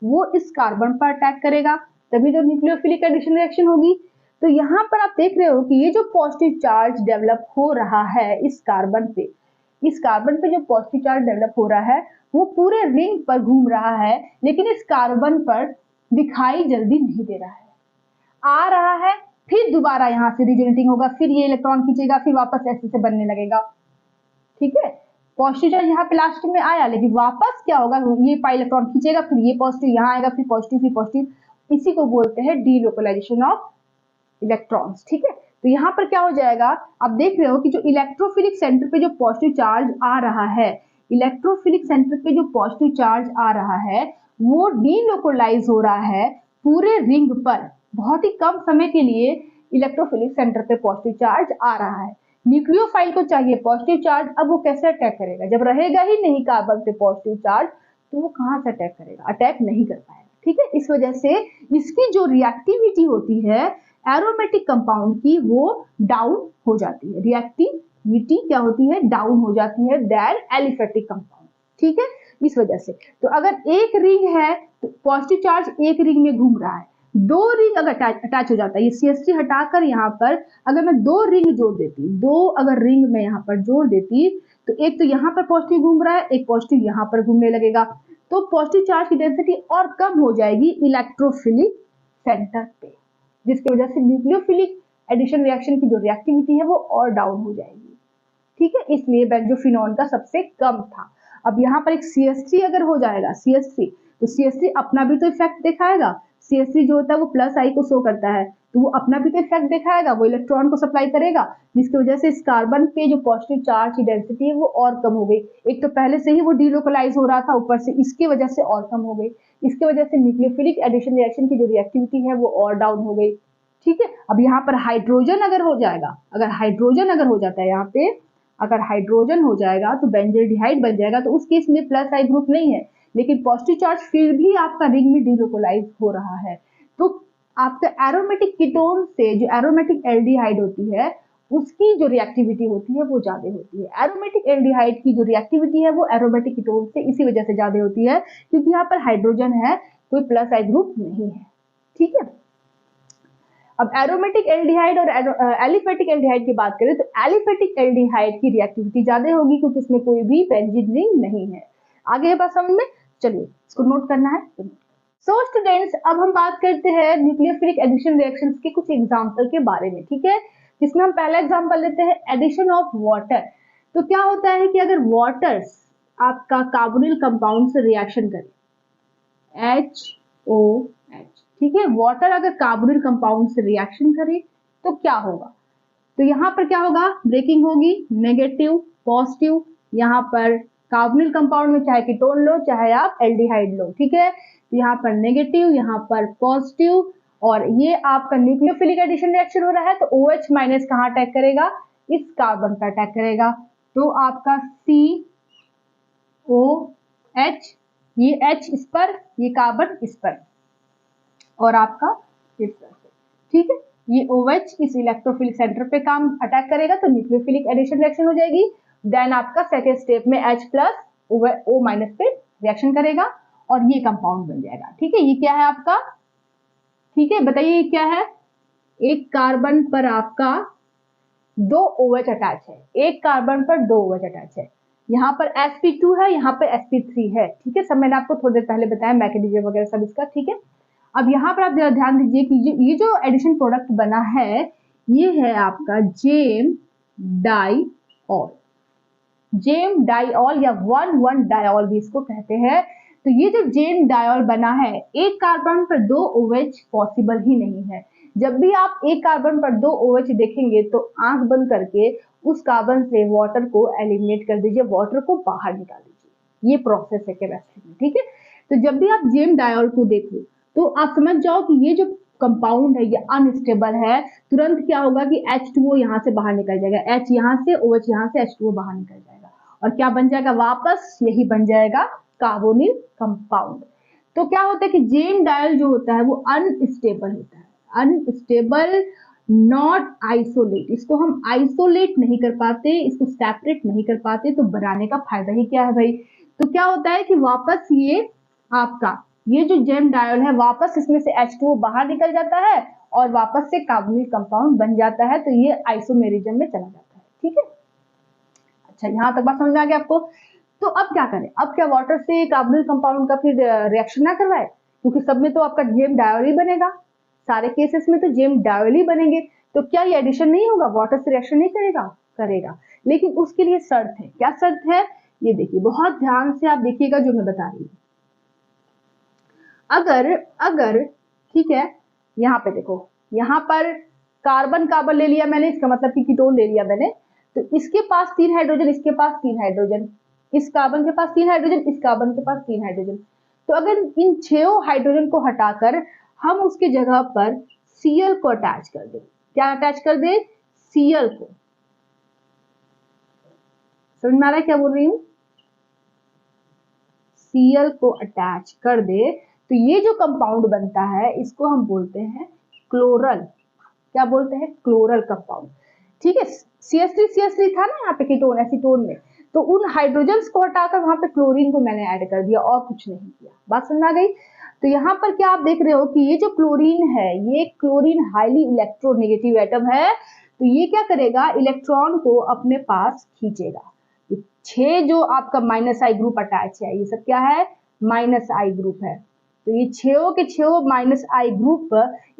[SPEAKER 1] वो इस कार्बन पर अटैक करेगा, तभी तो न्यूक्लियोफिलिक एडिशन रिएक्शन होगी। तो यहाँ पर आप देख रहे हो कि ये जो पॉजिटिव चार्ज डेवलप हो रहा है इस कार्बन पे, इस कार्बन पे जो पॉजिटिव चार्ज डेवलप हो रहा है वो पूरे रिंग पर घूम रहा है, लेकिन इस कार्बन पर दिखाई जल्दी नहीं दे रहा है। आ रहा है, फिर दोबारा यहाँ से रिजोनेटिंग होगा, फिर ये इलेक्ट्रॉन खींचेगा, फिर वापस ऐसे से बनने लगेगा, ठीक है। पॉजिटिव चार्ज यहाँ पे लास्ट में आया, लेकिन वापस क्या होगा, ये पाई इलेक्ट्रॉन खींचेगा, फिर ये पॉजिटिव यहाँ आएगा, फिर पॉजिटिव। इसी को बोलते हैं डीलोकलाइजेशन ऑफ इलेक्ट्रॉन्स, ठीक है। तो यहाँ पर क्या हो जाएगा, आप देख रहे हो कि जो इलेक्ट्रोफिलिक सेंटर पे जो पॉजिटिव चार्ज आ रहा है, इलेक्ट्रोफिलिक सेंटर पे जो पॉजिटिव चार्ज आ रहा है वो डीलोकलाइज हो रहा है पूरे रिंग पर। बहुत ही कम समय के लिए इलेक्ट्रोफिलिक सेंटर पे पॉजिटिव चार्ज आ रहा है। न्यूक्लियोफाइल को चाहिए पॉजिटिव चार्ज, अब वो कैसे अटैक करेगा, जब रहेगा ही नहीं कार्बन पे पॉजिटिव चार्ज तो वो कहां से अटैक करेगा, अटैक नहीं कर पाएगा, ठीक है। इस वजह से इसकी जो रिएक्टिविटी होती है एरोमेटिक कंपाउंड की वो डाउन हो जाती है, रिएक्टिविटी क्या होती है, डाउन हो जाती है देन एलिफेटिक कंपाउंड, ठीक है। इस वजह से तो अगर एक रिंग है तो पॉजिटिव चार्ज एक रिंग में घूम रहा है, दो रिंग अगर अटैच हो जाता है, ये CH3 हटाकर यहाँ पर अगर मैं दो रिंग जोड़ देती, दो अगर रिंग में यहाँ पर जोड़ देती तो एक तो यहाँ पर पॉजिटिव घूम रहा है, एक पॉजिटिव यहाँ पर घूमने लगेगा, तो पॉजिटिव चार्ज की डेंसिटी और कम हो जाएगी इलेक्ट्रोफिलिक सेंटर पे, जिसकी वजह से न्यूक्लियोफिलिक एडिशन रिएक्शन की जो रिएक्टिविटी है वो और डाउन हो जाएगी, ठीक है। इसलिए बेंजोफिनॉन का सबसे कम था। अब यहाँ पर एक CH3 अगर हो जाएगा, CH3 तो CH3 अपना भी तो इफेक्ट दिखाएगा, CH3 जो होता है वो प्लस आई को शो करता है, तो वो अपना भी तो इफेक्ट दिखाएगा, वो इलेक्ट्रॉन को सप्लाई करेगा, जिसकी वजह से इस कार्बन पे जो पॉजिटिव चार्ज की डेंसिटी है वो और कम हो गई। एक तो पहले से ही वो डीलोकलाइज हो रहा था, ऊपर से इसकी वजह से और कम हो गई, इसकी वजह से न्यूक्लियोफिलिक एडिशन रिएक्शन की जो रिएक्टिविटी है वो और डाउन हो गई, ठीक है। अब यहाँ पर हाइड्रोजन अगर हो जाएगा, अगर हाइड्रोजन अगर हो जाता है यहाँ पे, अगर हाइड्रोजन हो जाएगा तो बेंजल्डिहाइड बन जाएगा, तो उस केस में प्लस आई ग्रुप नहीं है, लेकिन पॉजिटिव चार्ज फिर भी आपका रिंग में डीलोकलाइज हो रहा है, तो आपका एरोमेटिक कीटोन से जो एरोमेटिक एल्डिहाइड होती है उसकी जो रिएक्टिविटी होती है वो ज्यादा होती है। एरोमेटिक एल्डिहाइड की जो रिएक्टिविटी है वो एरोमेटिक कीटोन से इसी वजह से ज्यादा होती है क्योंकि यहाँ पर हाइड्रोजन है, कोई प्लस आई ग्रुप नहीं है, ठीक है। अब एरोमेटिक एल्डिहाइड और एलिफेटिक एल्डिहाइड की बात करें तो एलिफेटिक एल्डिहाइड की रिएक्टिविटी ज्यादा होगी क्योंकि इसमें कोई भी बेंजीन रिंग नहीं है। आगे है बात समझ में, चलिए इसको नोट करना है। सो स्टूडेंट्स, अब हम बात करते हैं न्यूक्लियोफिलिक एडिशन रिएक्शंस के कुछ एग्जांपल के बारे में, ठीक है, जिसमें हम पहला एग्जांपल लेते हैं एडिशन ऑफ वाटर। तो क्या होता है कि अगर वाटर आपका कार्बोनिल कंपाउंड से रिएक्शन करे, HOH, ठीक है, वाटर अगर कार्बोनिल कंपाउंड से रिएक्शन करे तो क्या होगा, तो यहाँ पर क्या होगा, ब्रेकिंग होगी, नेगेटिव पॉजिटिव, यहाँ पर कार्बोनिल कंपाउंड में चाहे कीटोन लो चाहे आप एल्डिहाइड लो, ठीक है, तो यहाँ पर नेगेटिव यहाँ पर पॉजिटिव, और ये आपका न्यूक्लियोफिलिक एडिशन रिएक्शन हो रहा है तो OH माइनस कहाँ अटैक करेगा, इस कार्बन पर अटैक करेगा, तो आपका COH, ये H इस पर, ये कार्बन इस पर, और आपका इस तरह से, ठीक है, ये OH इस इलेक्ट्रोफिलिक सेंटर पे काम अटैक करेगा तो न्यूक्लियोफिलिक एडिशन रिएक्शन हो जाएगी। देन आपका सेकेंड स्टेप में H प्लस O माइनस पे रिएक्शन करेगा और ये कंपाउंड बन जाएगा, ठीक है। ये क्या है आपका, ठीक है, बताइए ये क्या है, एक कार्बन पर आपका दो OH अटैच है, एक कार्बन पर दो OH अटैच है, यहाँ पर sp2 है, यहाँ पे sp3 है, ठीक है, सब मैंने आपको थोड़ी देर पहले बताया मैकेनिज्म वगैरह सब इसका, ठीक है। अब यहाँ पर आप जरा ध्यान दीजिए कि ये जो एडिशन प्रोडक्ट बना है ये है आपका जेम डाइऑल, जेम डाइऑल या 1,1 डाइऑल भी इसको कहते हैं। तो ये जो जेम डाइऑल बना है, एक कार्बन पर दो OH पॉसिबल ही नहीं है। जब भी आप एक कार्बन पर दो OH देखेंगे तो आंख बंद करके उस कार्बन से वाटर को एलिमिनेट कर दीजिए, वाटर को बाहर निकाल दीजिए, ये प्रोसेस है केमिस्ट्री में, ठीक है। तो जब भी आप जेम डाइऑल को देखो तो आप समझ जाओ कि ये जो कंपाउंड है, ये अनस्टेबल है, तुरंत क्या होगा कि H2O यहाँ से बाहर निकल जाएगा, H यहाँ से, OH यहाँ से, H2O बाहर निकल जाएगा और क्या बन जाएगा वापस, यही बन जाएगा कार्बोनिल कंपाउंड। तो क्या होता है कि जेम डायल जो होता है वो अनस्टेबल होता है, अनस्टेबल, नॉट आइसोलेट, इसको हम आइसोलेट नहीं कर पाते, इसको सेपरेट नहीं कर पाते, तो बनाने का फायदा ही क्या है भाई। तो क्या होता है कि वापस ये आपका ये जो जेम डायल है वापस इसमें से H2O बाहर निकल जाता है और वापस से कार्बोनिल कंपाउंड बन जाता है, तो ये आइसोमेरिज्म में चला जाता है। ठीक है, अच्छा यहाँ तक बात समझ में आ गया आपको। तो अब क्या करें, अब क्या वाटर से कार्बोनिल कंपाउंड का फिर रिएक्शन ना करवाए, क्योंकि सब में तो आपका जेम डायल ही बनेगा, सारे केसेस में तो जेम डायल ही बनेंगे, तो क्या ये एडिशन नहीं होगा, वाटर से रिएक्शन नहीं करेगा, करेगा, लेकिन उसके लिए शर्त है। क्या शर्त है, ये देखिए बहुत ध्यान से आप देखिएगा जो मैं बता रही हूँ। अगर ठीक है, यहाँ पे देखो, यहाँ पर कार्बन कार्बन ले लिया मैंने, इसका मतलब कि कीटोन ले लिया मैंने, तो इसके पास 3 हाइड्रोजन, इसके पास 3 हाइड्रोजन, इस कार्बन के पास 3 हाइड्रोजन, इस कार्बन के पास 3 हाइड्रोजन, तो अगर इन 6 हाइड्रोजन को हटाकर हम उसके जगह पर Cl को अटैच कर दे, क्या अटैच कर दे, Cl को, समझ में आ रहा है क्या बोल रही हूँ, Cl को अटैच कर दे, तो ये जो कंपाउंड बनता है इसको हम बोलते हैं क्लोरल, क्या बोलते हैं, क्लोरल कंपाउंड। ठीक है, CH3 था ना यहाँ पे कीटोन एसीटोन में, तो उन हाइड्रोजन्स को हटाकर वहां पे क्लोरीन को मैंने ऐड कर दिया और कुछ नहीं किया, बात समझ आ गई। तो यहाँ पर क्या आप देख रहे हो कि ये जो क्लोरीन है, ये क्लोरीन हाईली इलेक्ट्रोनेगेटिव एटम है, तो ये क्या करेगा, इलेक्ट्रॉन को अपने पास खींचेगा। 6 जो आपका -I ग्रुप अटैच है, ये सब क्या है, -I ग्रुप है, तो ये 6 के 6 -I ग्रुप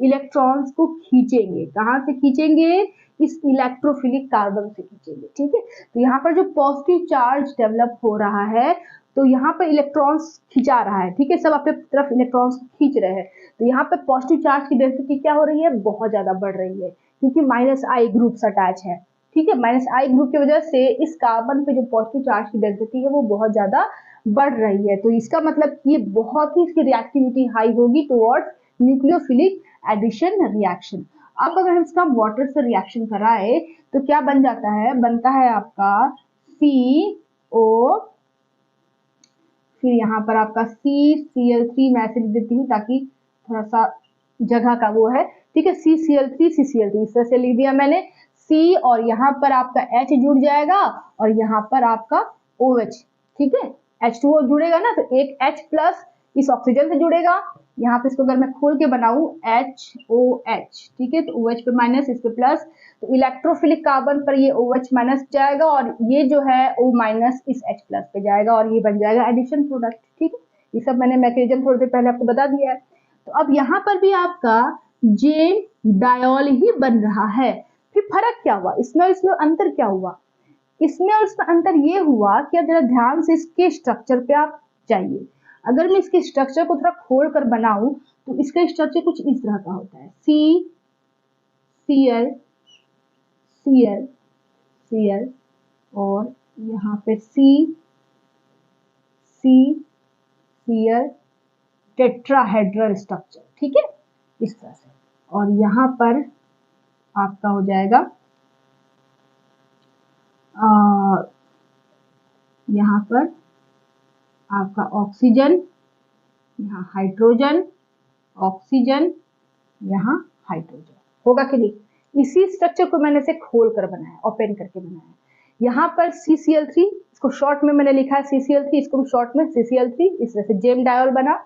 [SPEAKER 1] इलेक्ट्रॉन्स को खींचेंगे, कहां से खींचेंगे, इस इलेक्ट्रोफिलिक कार्बन से खींचेंगे। ठीक है, तो यहाँ पर जो पॉजिटिव चार्ज डेवलप हो रहा है, तो यहाँ पर इलेक्ट्रॉन्स खिंचा रहा है, ठीक है, सब अपने तरफ इलेक्ट्रॉन्स खींच रहे हैं, तो यहाँ पर पॉजिटिव चार्ज की डेंसिटी क्या हो रही है, बहुत ज्यादा बढ़ रही है, क्योंकि -I ग्रुप अटैच है। ठीक है, -I ग्रुप की वजह से इस कार्बन पे जो पॉजिटिव चार्ज की डेंसिटी है वो बहुत ज्यादा बढ़ रही है, तो इसका मतलब ये बहुत ही इसकी रिएक्टिविटी हाई होगी टुवर्ड्स न्यूक्लियोफिलिक एडिशन रिएक्शन। अब अगर हम इसका वाटर से रिएक्शन कराए तो क्या बन जाता है, बनता है आपका CO, फिर यहाँ पर आपका CCl3, मैं ऐसे लिख देती हूँ ताकि थोड़ा सा जगह का वो है। ठीक है, CCl3 इस तरह से लिख दिया मैंने, C और यहाँ पर आपका H जुड़ जाएगा और यहाँ पर आपका OH। ठीक है, H2O जुड़ेगा ना, तो एक H प्लस इस ऑक्सीजन से जुड़ेगा, यहाँ पे इसको अगर मैं खोल के बनाऊं HOH, ठीक है, तो OH पे माइनस, इस पे प्लस, तो इलेक्ट्रोफिलिक कार्बन पर ये OH माइनस जाएगा और ये जो है O माइनस इस H प्लस पे जाएगा और ये बन जाएगा एडिशन प्रोडक्ट। ठीक है, ये सब मैंने मैकेनिज्म थोड़ी देर पहले आपको बता दिया है। तो अब यहाँ पर भी आपका जेम डायोल ही बन रहा है, फिर फर्क क्या हुआ, इसमें अंतर क्या हुआ, इसमें और इसमें अंतर ये हुआ कि अब जरा ध्यान से इसके स्ट्रक्चर पे आप जाइए। अगर मैं इसके स्ट्रक्चर को थोड़ा खोल कर बनाऊं तो इसका स्ट्रक्चर कुछ इस तरह का होता है, Cl और यहाँ पे Cl टेट्राहेड्रल स्ट्रक्चर। ठीक है, इस तरह से, और यहाँ पर आपका हो जाएगा यहाँ पर आपका ऑक्सीजन, यहाँ हाइड्रोजन, ऑक्सीजन, यहाँ हाइड्रोजन, होगा कि नहीं। इसी स्ट्रक्चर को मैंने से खोल कर बनाया, ओपन करके बनाया। यहाँ पर CCl3, इसको शॉर्ट में मैंने लिखा है CCl3, इसको भी शॉर्ट में CCl3, इस तरह से जेम डायोल बना।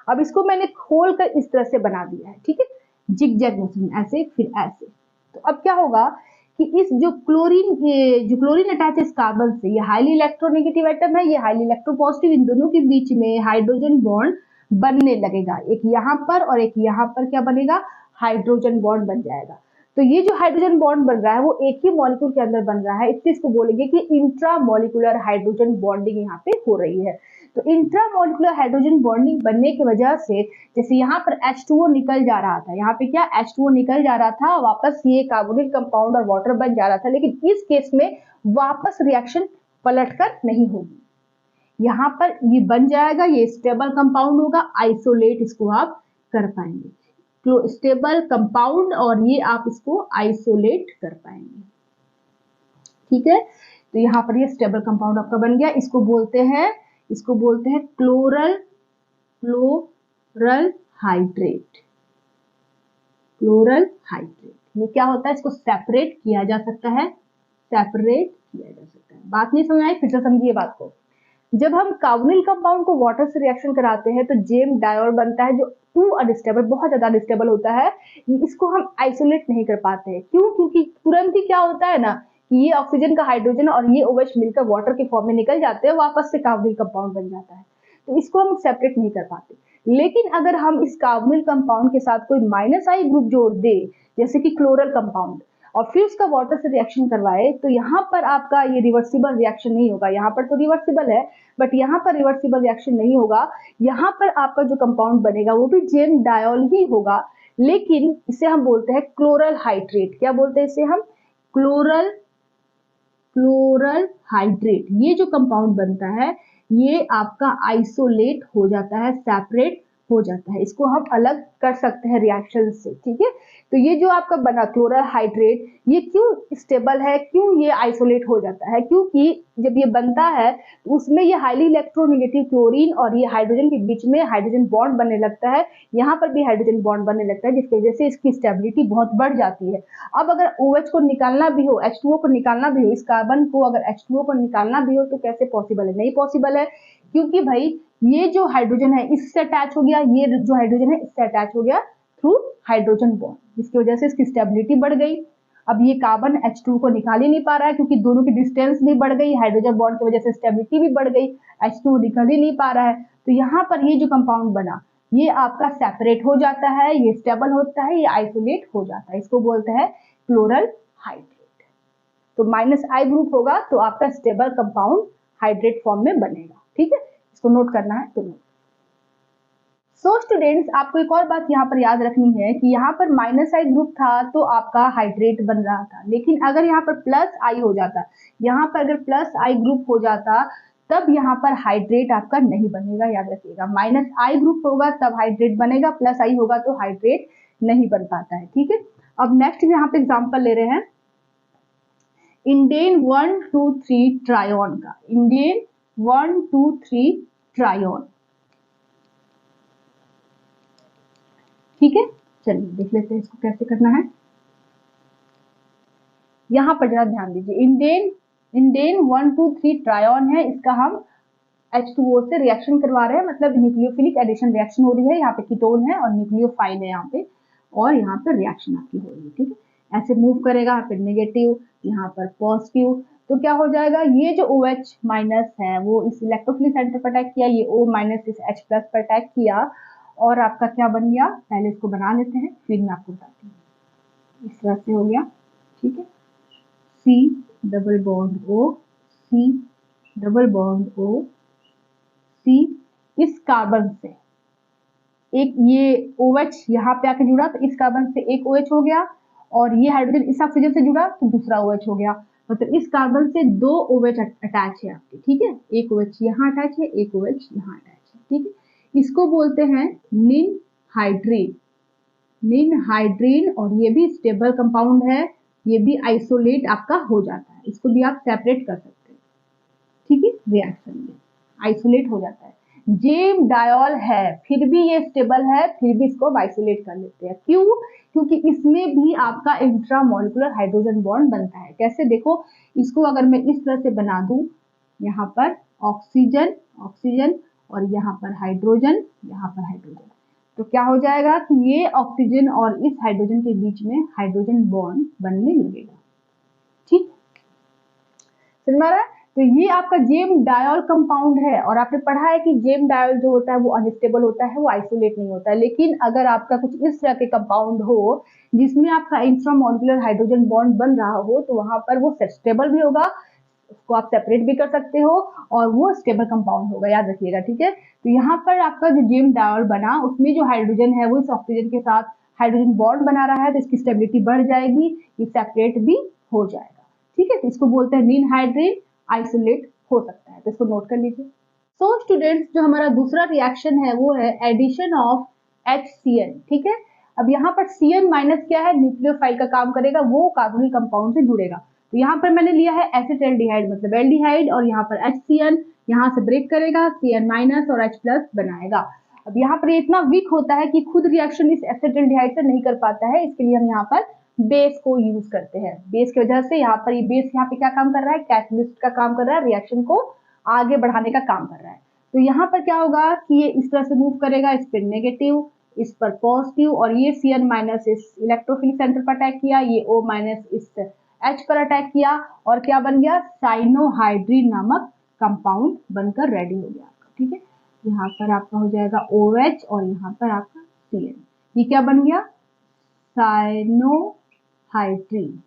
[SPEAKER 1] अब इसको मैंने खोल कर इस तरह से बना दिया है। ठीक है, जिग जैग मोशन, ऐसे फिर ऐसे। तो अब क्या होगा कि इस जो क्लोरीन अटैच है इस कार्बन से, ये हाईली इलेक्ट्रोनेगेटिव एटम है, ये हाईली इलेक्ट्रोपॉजिटिव, इन दोनों के बीच में हाइड्रोजन बॉन्ड बनने लगेगा, एक यहाँ पर और एक यहाँ पर क्या बनेगा, हाइड्रोजन बॉन्ड बन जाएगा। तो ये जो हाइड्रोजन बॉन्ड बन रहा है वो एक ही मॉलिक्यूल के अंदर बन रहा है, इसलिए इसको बोलेंगे कि इंट्रामॉलिक्यूलर हाइड्रोजन बॉन्डिंग यहाँ पे हो रही है। तो इंट्रामॉलिक्यूलर हाइड्रोजन बॉन्डिंग बनने की वजह से, जैसे यहाँ पर H2O निकल जा रहा था, यहाँ पे क्या H2O निकल जा रहा था, वापस ये कार्बोनिल कंपाउंड और वाटर बन जा रहा था, लेकिन इस केस में वापस रिएक्शन पलटकर नहीं होगी, यहाँ पर ये बन जाएगा, ये स्टेबल कंपाउंड होगा, आइसोलेट इसको आप कर पाएंगे। स्टेबल कंपाउंड और ये आप इसको आइसोलेट कर पाएंगे। ठीक है, तो यहाँ पर ये स्टेबल कंपाउंड आपका बन गया। इसको बोलते हैं क्लोरल हाइड्रेट। क्लोरल हाइड्रेट ये क्या होता है, इसको सेपरेट किया जा सकता है, बात नहीं समझ आई, फिर से समझिए बात को। जब हम कार्बोनिल कंपाउंड को वाटर से रिएक्शन कराते हैं तो जेम डायोल बनता है जो टू अनस्टेबल, बहुत ज्यादा अनस्टेबल होता है। इसको हम आइसोलेट नहीं कर पाते हैं, क्यों? क्योंकि तुरंत ही क्या होता है ना कि ये ऑक्सीजन का हाइड्रोजन और ये OH मिलकर वाटर के फॉर्म में निकल जाते हैं, वापस से कार्बोनिल कंपाउंड बन जाता है, तो इसको हम सेपरेट नहीं कर पाते। लेकिन अगर हम इस कार्बोनिल कंपाउंड के साथ कोई -I ग्रुप जोड़ दे, जैसे कि क्लोरल कंपाउंड, और फिर उसका वाटर से रिएक्शन करवाए, तो यहाँ पर आपका ये रिवर्सिबल रिएक्शन नहीं होगा। यहाँ पर तो रिवर्सिबल है, बट यहाँ पर रिवर्सिबल रिएक्शन नहीं होगा। यहाँ पर आपका जो कंपाउंड बनेगा वो भी जेम डायोल ही होगा, लेकिन इसे हम बोलते हैं क्लोरल हाइड्रेट। क्या बोलते हैं इसे हम? Chloral hydrate. ये जो कंपाउंड बनता है ये आपका आइसोलेट हो जाता है, सेपरेट हो जाता है, इसको हम अलग कर सकते हैं रिएक्शन से। ठीक है, तो ये जो आपका बना क्लोरल हाइड्रेट, ये क्यों स्टेबल है, क्यों ये आइसोलेट हो जाता है? क्योंकि जब ये बनता है तो उसमें ये हाईली इलेक्ट्रोनेगेटिव क्लोरीन और ये हाइड्रोजन के बीच में हाइड्रोजन बॉन्ड बनने लगता है, यहाँ पर भी हाइड्रोजन बॉन्ड बनने लगता है, जिसकी वजह से इसकी स्टेबिलिटी बहुत बढ़ जाती है। अब अगर OH को निकालना भी हो, H2O को निकालना भी हो, इस कार्बन को अगर H2O को निकालना भी हो तो कैसे पॉसिबल है? नहीं पॉसिबल है, क्योंकि भाई ये जो हाइड्रोजन है इससे अटैच हो गया, ये जो हाइड्रोजन है इससे अटैच हो गया थ्रू हाइड्रोजन बॉन्ड, जिसकी वजह से इसकी स्टेबिलिटी बढ़ गई। अब ये कार्बन H2 को निकाल ही नहीं पा रहा है, क्योंकि दोनों की डिस्टेंस भी बढ़ गई, हाइड्रोजन बॉन्ड की वजह से स्टेबिलिटी भी बढ़ गई, H2 निकल ही नहीं पा रहा है। तो यहाँ पर ये जो कंपाउंड बना ये आपका सेपरेट हो जाता है, ये स्टेबल होता है, ये आइसोलेट हो जाता है, इसको बोलते हैं क्लोरल हाइड्रेट। तो -I ग्रुप होगा तो आपका स्टेबल कंपाउंड हाइड्रेट फॉर्म में बनेगा। ठीक है, इसको नोट करना है तो नोट। सो स्टूडेंट्स, आपको एक और बात यहाँ पर याद रखनी है कि यहाँ पर -I ग्रुप था तो आपका हाइड्रेट बन रहा था, लेकिन अगर यहाँ पर +I हो जाता, यहाँ पर अगर +I ग्रुप हो जाता तब यहाँ पर हाइड्रेट आपका नहीं बनेगा, याद रखिएगा। -I ग्रुप होगा तब हाइड्रेट बनेगा, +I होगा तो हाइड्रेट नहीं बन पाता है। ठीक है, अब नेक्स्ट यहाँ पे एग्जाम्पल ले रहे हैं इंडेन 1, 2, 3 ट्रायोन का। इंडेन 1, 2, 3 ट्रायोन। ठीक है, चलिए देख लेते हैं इसको कैसे करना है। यहाँ पर जरा ध्यान दीजिए, इंडेन 1, 2, 3 ट्रायोन है, इसका हम H2O से रिएक्शन करवा रहे हैं, मतलब न्यूक्लियोफिलिक एडिशन रिएक्शन हो रही है। यहाँ पे कीटोन है और न्यूक्लियोफाइल है यहाँ पे, और यहाँ पर रिएक्शन आपकी हो रही है। ठीक है, ऐसे मूव करेगा, यहाँ पे नेगेटिव, यहाँ पर पॉजिटिव, तो क्या हो जाएगा, ये जो OH- है वो इस इलेक्ट्रोफिलिक सेंटर पर अटैक किया, ये O- इस H+ पर अटैक किया, और आपका क्या बन गया, पहले इसको बना लेते हैं फिर मैं आपको बताती हूँ। इस तरह से हो गया। ठीक है, C double bond O, C double bond O, C, इस कार्बन से एक ये OH यहाँ पे आके जुड़ा तो इस कार्बन से एक OH हो गया, और ये हाइड्रोजन इस ऑक्सीजन से जुड़ा तो दूसरा OH हो गया, मतलब इस कार्बन से 2 OH अटैच है आपके। ठीक है, एक OH यहाँ अटैच है, एक OH यहाँ अटैच है। ठीक है, इसको बोलते हैं निन हाइड्रीन, और ये भी स्टेबल कंपाउंड है, ये भी आइसोलेट आपका हो जाता है, इसको भी आप सेपरेट कर सकते हैं। ठीक है, रिएक्शन में आइसोलेट हो जाता है। जेम डायोल है, फिर भी ये स्टेबल है, फिर भी इसको आइसोलेट कर लेते हैं। क्यों? क्योंकि इसमें भी आपका इंट्रामोलिकुलर हाइड्रोजन बॉन्ड बनता है। कैसे? देखो, इसको अगर मैं इस तरह से बना दूं, यहाँ पर ऑक्सीजन और यहाँ पर हाइड्रोजन, यहाँ पर हाइड्रोजन, तो क्या हो जाएगा कि ये ऑक्सीजन और इस हाइड्रोजन के बीच में हाइड्रोजन बॉन्ड बनने लगेगा। ठीक, समझ में आ रहा है? तो ये आपका जेम डायोल कंपाउंड है, और आपने पढ़ा है कि जेम डायोल जो होता है वो अनस्टेबल होता है, वो आइसोलेट नहीं होता है। लेकिन अगर आपका कुछ इस तरह के कंपाउंड हो जिसमें आपका इंट्रामोलिकुलर हाइड्रोजन बॉन्ड बन रहा हो, तो वहां पर वो स्टेबल भी होगा, उसको आप सेपरेट भी कर सकते हो, और वो स्टेबल कंपाउंड होगा, याद रखिएगा। ठीक है, तो यहाँ पर आपका जो जेम डायोल बना उसमें जो हाइड्रोजन है वो इस ऑक्सीजन के साथ हाइड्रोजन बॉन्ड बना रहा है, तो इसकी स्टेबिलिटी बढ़ जाएगी, ये सेपरेट भी हो जाएगा। ठीक है, तो इसको बोलते हैं निन हाइड्रीन, आइसोलेट हो सकता है, तो इसको नोट कर लीजिए। सो स्टूडेंट्स, जो हमारा दूसरा रिएक्शन है वो है एडिशन ऑफ HCl। ठीक है, अब यहाँ पर Cn माइनस क्या है, न्यूक्लियोफाइल का काम करेगा, वो कार्बोनिल कंपाउंड से जुड़ेगा। तो यहाँ पर मैंने लिया है एसिटाल्डिहाइड मतलब एल्डिहाइड, और यहाँ पर HCN यहाँ से ब्रेक करेगा, Cn माइनस और H प्लस बनाएगा। अब यहाँ पर ये इतना वीक होता है कि खुद रिएक्शन इस एसिटाल्डिहाइड से नहीं कर पाता है, इसके लिए हम यहाँ पर बेस को यूज करते हैं। बेस की वजह से यहाँ पर ये बेस यहाँ पे क्या काम कर रहा है, कैटलिस्ट का काम कर रहा है, रिएक्शन को आगे बढ़ाने का काम कर रहा है। तो यहाँ पर क्या होगा कि ये इस तरह से मूव करेगा, इस पर नेगेटिव, इस पर पॉजिटिव, और ये Cn माइनस इस इलेक्ट्रोफिलिक सेंटर पर अटैक किया, ये O माइनस इस H पर अटैक किया, और क्या बन गया, साइनोहाइड्रीन नामक कंपाउंड बनकर रेडी हो गया आपका। ठीक है, यहाँ पर आपका हो जाएगा OH और यहाँ पर आपका Cn, ये क्या बन गया, साइनोहाइड्रीन।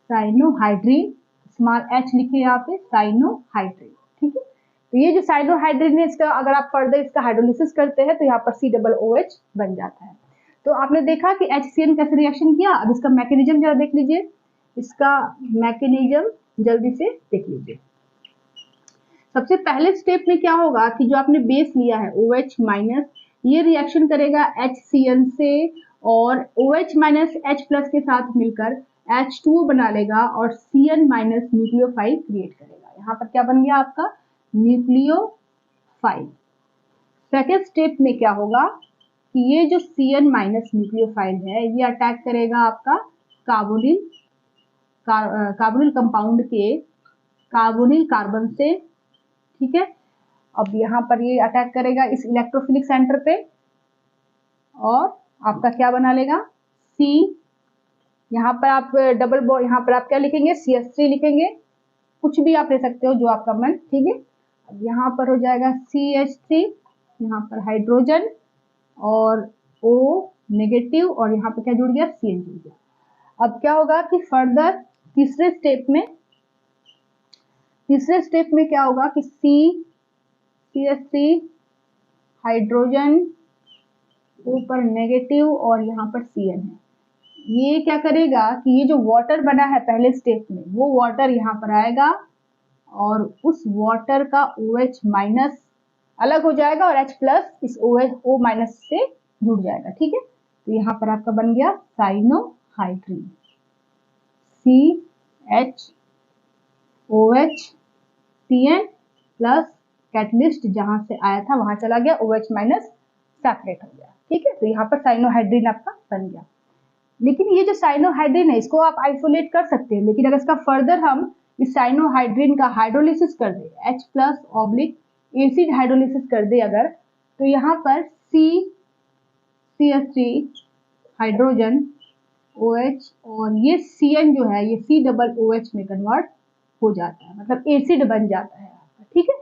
[SPEAKER 1] साइनोहाइड्रीन स्मॉल h लिखे यहाँ पे, साइनोहाइड्रीन। ठीक है, तो ये जो साइनोहाइड्रीन है, इसका अगर आप फर्दर इसका हाइड्रोलिसिस करते हैं तो यहाँ पर COOH बन जाता है। तो आपने देखा कि HCN कैसे रिएक्शन किया। अब इसका मैकेनिज्म जरा देख लीजिए, इसका मैकेनिज्म जल्दी से देख लीजिए। सबसे पहले स्टेप में क्या होगा कि जो आपने बेस लिया है OH माइनस, ये रिएक्शन करेगा HCN से और OH माइनस H प्लस के साथ मिलकर H2O बना लेगा और Cn माइनस न्यूक्लियोफाइल क्रिएट करेगा। यहाँ पर क्या बन गया आपका, न्यूक्लियोफाइल। सेकेंड स्टेप में क्या होगा कि ये जो Cn माइनस न्यूक्लियोफाइल है, ये अटैक करेगा आपका कार्बोनिल कंपाउंड के कार्बोनिल कार्बन से। ठीक है, अब यहाँ पर ये अटैक करेगा इस इलेक्ट्रोफिलिक सेंटर पे और आपका क्या बना लेगा, C। यहाँ पर आप डबल बॉन्ड, यहाँ पर आप क्या लिखेंगे, CH3 लिखेंगे, कुछ भी आप ले सकते हो जो आपका मन। ठीक है, अब यहाँ पर हो जाएगा CH3, यहाँ पर हाइड्रोजन और O नेगेटिव, और यहाँ पर क्या जुड़ गया, Cn जुड़ गया। अब क्या होगा कि फर्दर तीसरे स्टेप में क्या होगा कि CH3 हाइड्रोजन, O पर नेगेटिव और यहाँ पर Cn है। ये क्या करेगा कि ये जो वाटर बना है पहले स्टेप में, वो वाटर यहाँ पर आएगा और उस वाटर का OH माइनस अलग हो जाएगा और H प्लस इस O माइनस से जुड़ जाएगा। ठीक है, तो यहाँ पर आपका बन गया cyanohydrin, CHOH Cn plus catalyst जहां से आया था वहां चला गया, OH माइनस सेपरेट हो गया। ठीक है, तो यहाँ पर साइनोहाइड्रीन आपका बन गया। लेकिन ये जो साइनोहाइड्रीन है इसको आप आइसोलेट कर सकते हैं, लेकिन अगर इसका फर्दर हम इस साइनोहाइड्रीन का हाइड्रोलिसिस कर दे, H plus oblique acid hydrolysis कर दे अगर, तो यहाँ पर CH3 हाइड्रोजन OH और ये Cn जो है ये COOH में कन्वर्ट हो जाता है, मतलब एसिड बन जाता है आपका। ठीक है,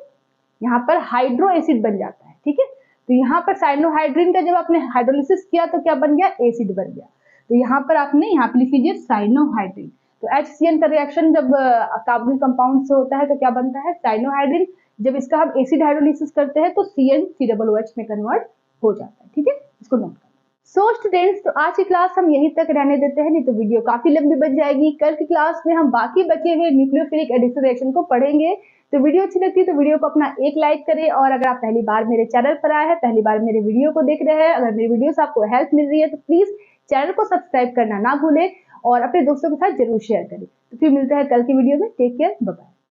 [SPEAKER 1] यहाँ पर हाइड्रो एसिड बन जाता है। ठीक है, तो यहाँ पर साइनोहाइड्रीन का जब आपने हाइड्रोलिसिस किया तो क्या बन गया, एसिड बन गया। तो यहाँ पर आपने यहाँ पे लिख लीजिए साइनोहाइड्रीन। तो HCN का रिएक्शन जब कार्बोनिल कंपाउंड से होता है तो क्या बनता है, साइनोहाइड्रीन। जब इसका हम एसिड हाइड्रोलिसिस करते हैं तो Cn COOH में कन्वर्ट हो जाता है। ठीक है, इसको नोट करना। सो स्टूडेंट्स, तो आज की क्लास हम यहीं तक रहने देते हैं, नहीं तो वीडियो काफी लंबी बन जाएगी। कल की क्लास में हम बाकी बचे हुए न्यूक्लियोफिलिक एडिशन रिएक्शन को पढ़ेंगे। तो वीडियो अच्छी लगती है तो वीडियो को अपना एक लाइक करें, और अगर आप पहली बार मेरे चैनल पर आए हैं, पहली बार मेरे वीडियो को देख रहे हैं, अगर मेरी वीडियो से आपको हेल्प मिल रही है तो प्लीज चैनल को सब्सक्राइब करना ना भूलें और अपने दोस्तों के साथ जरूर शेयर करें। तो फिर मिलते हैं कल की वीडियो में। Take care, bye bye.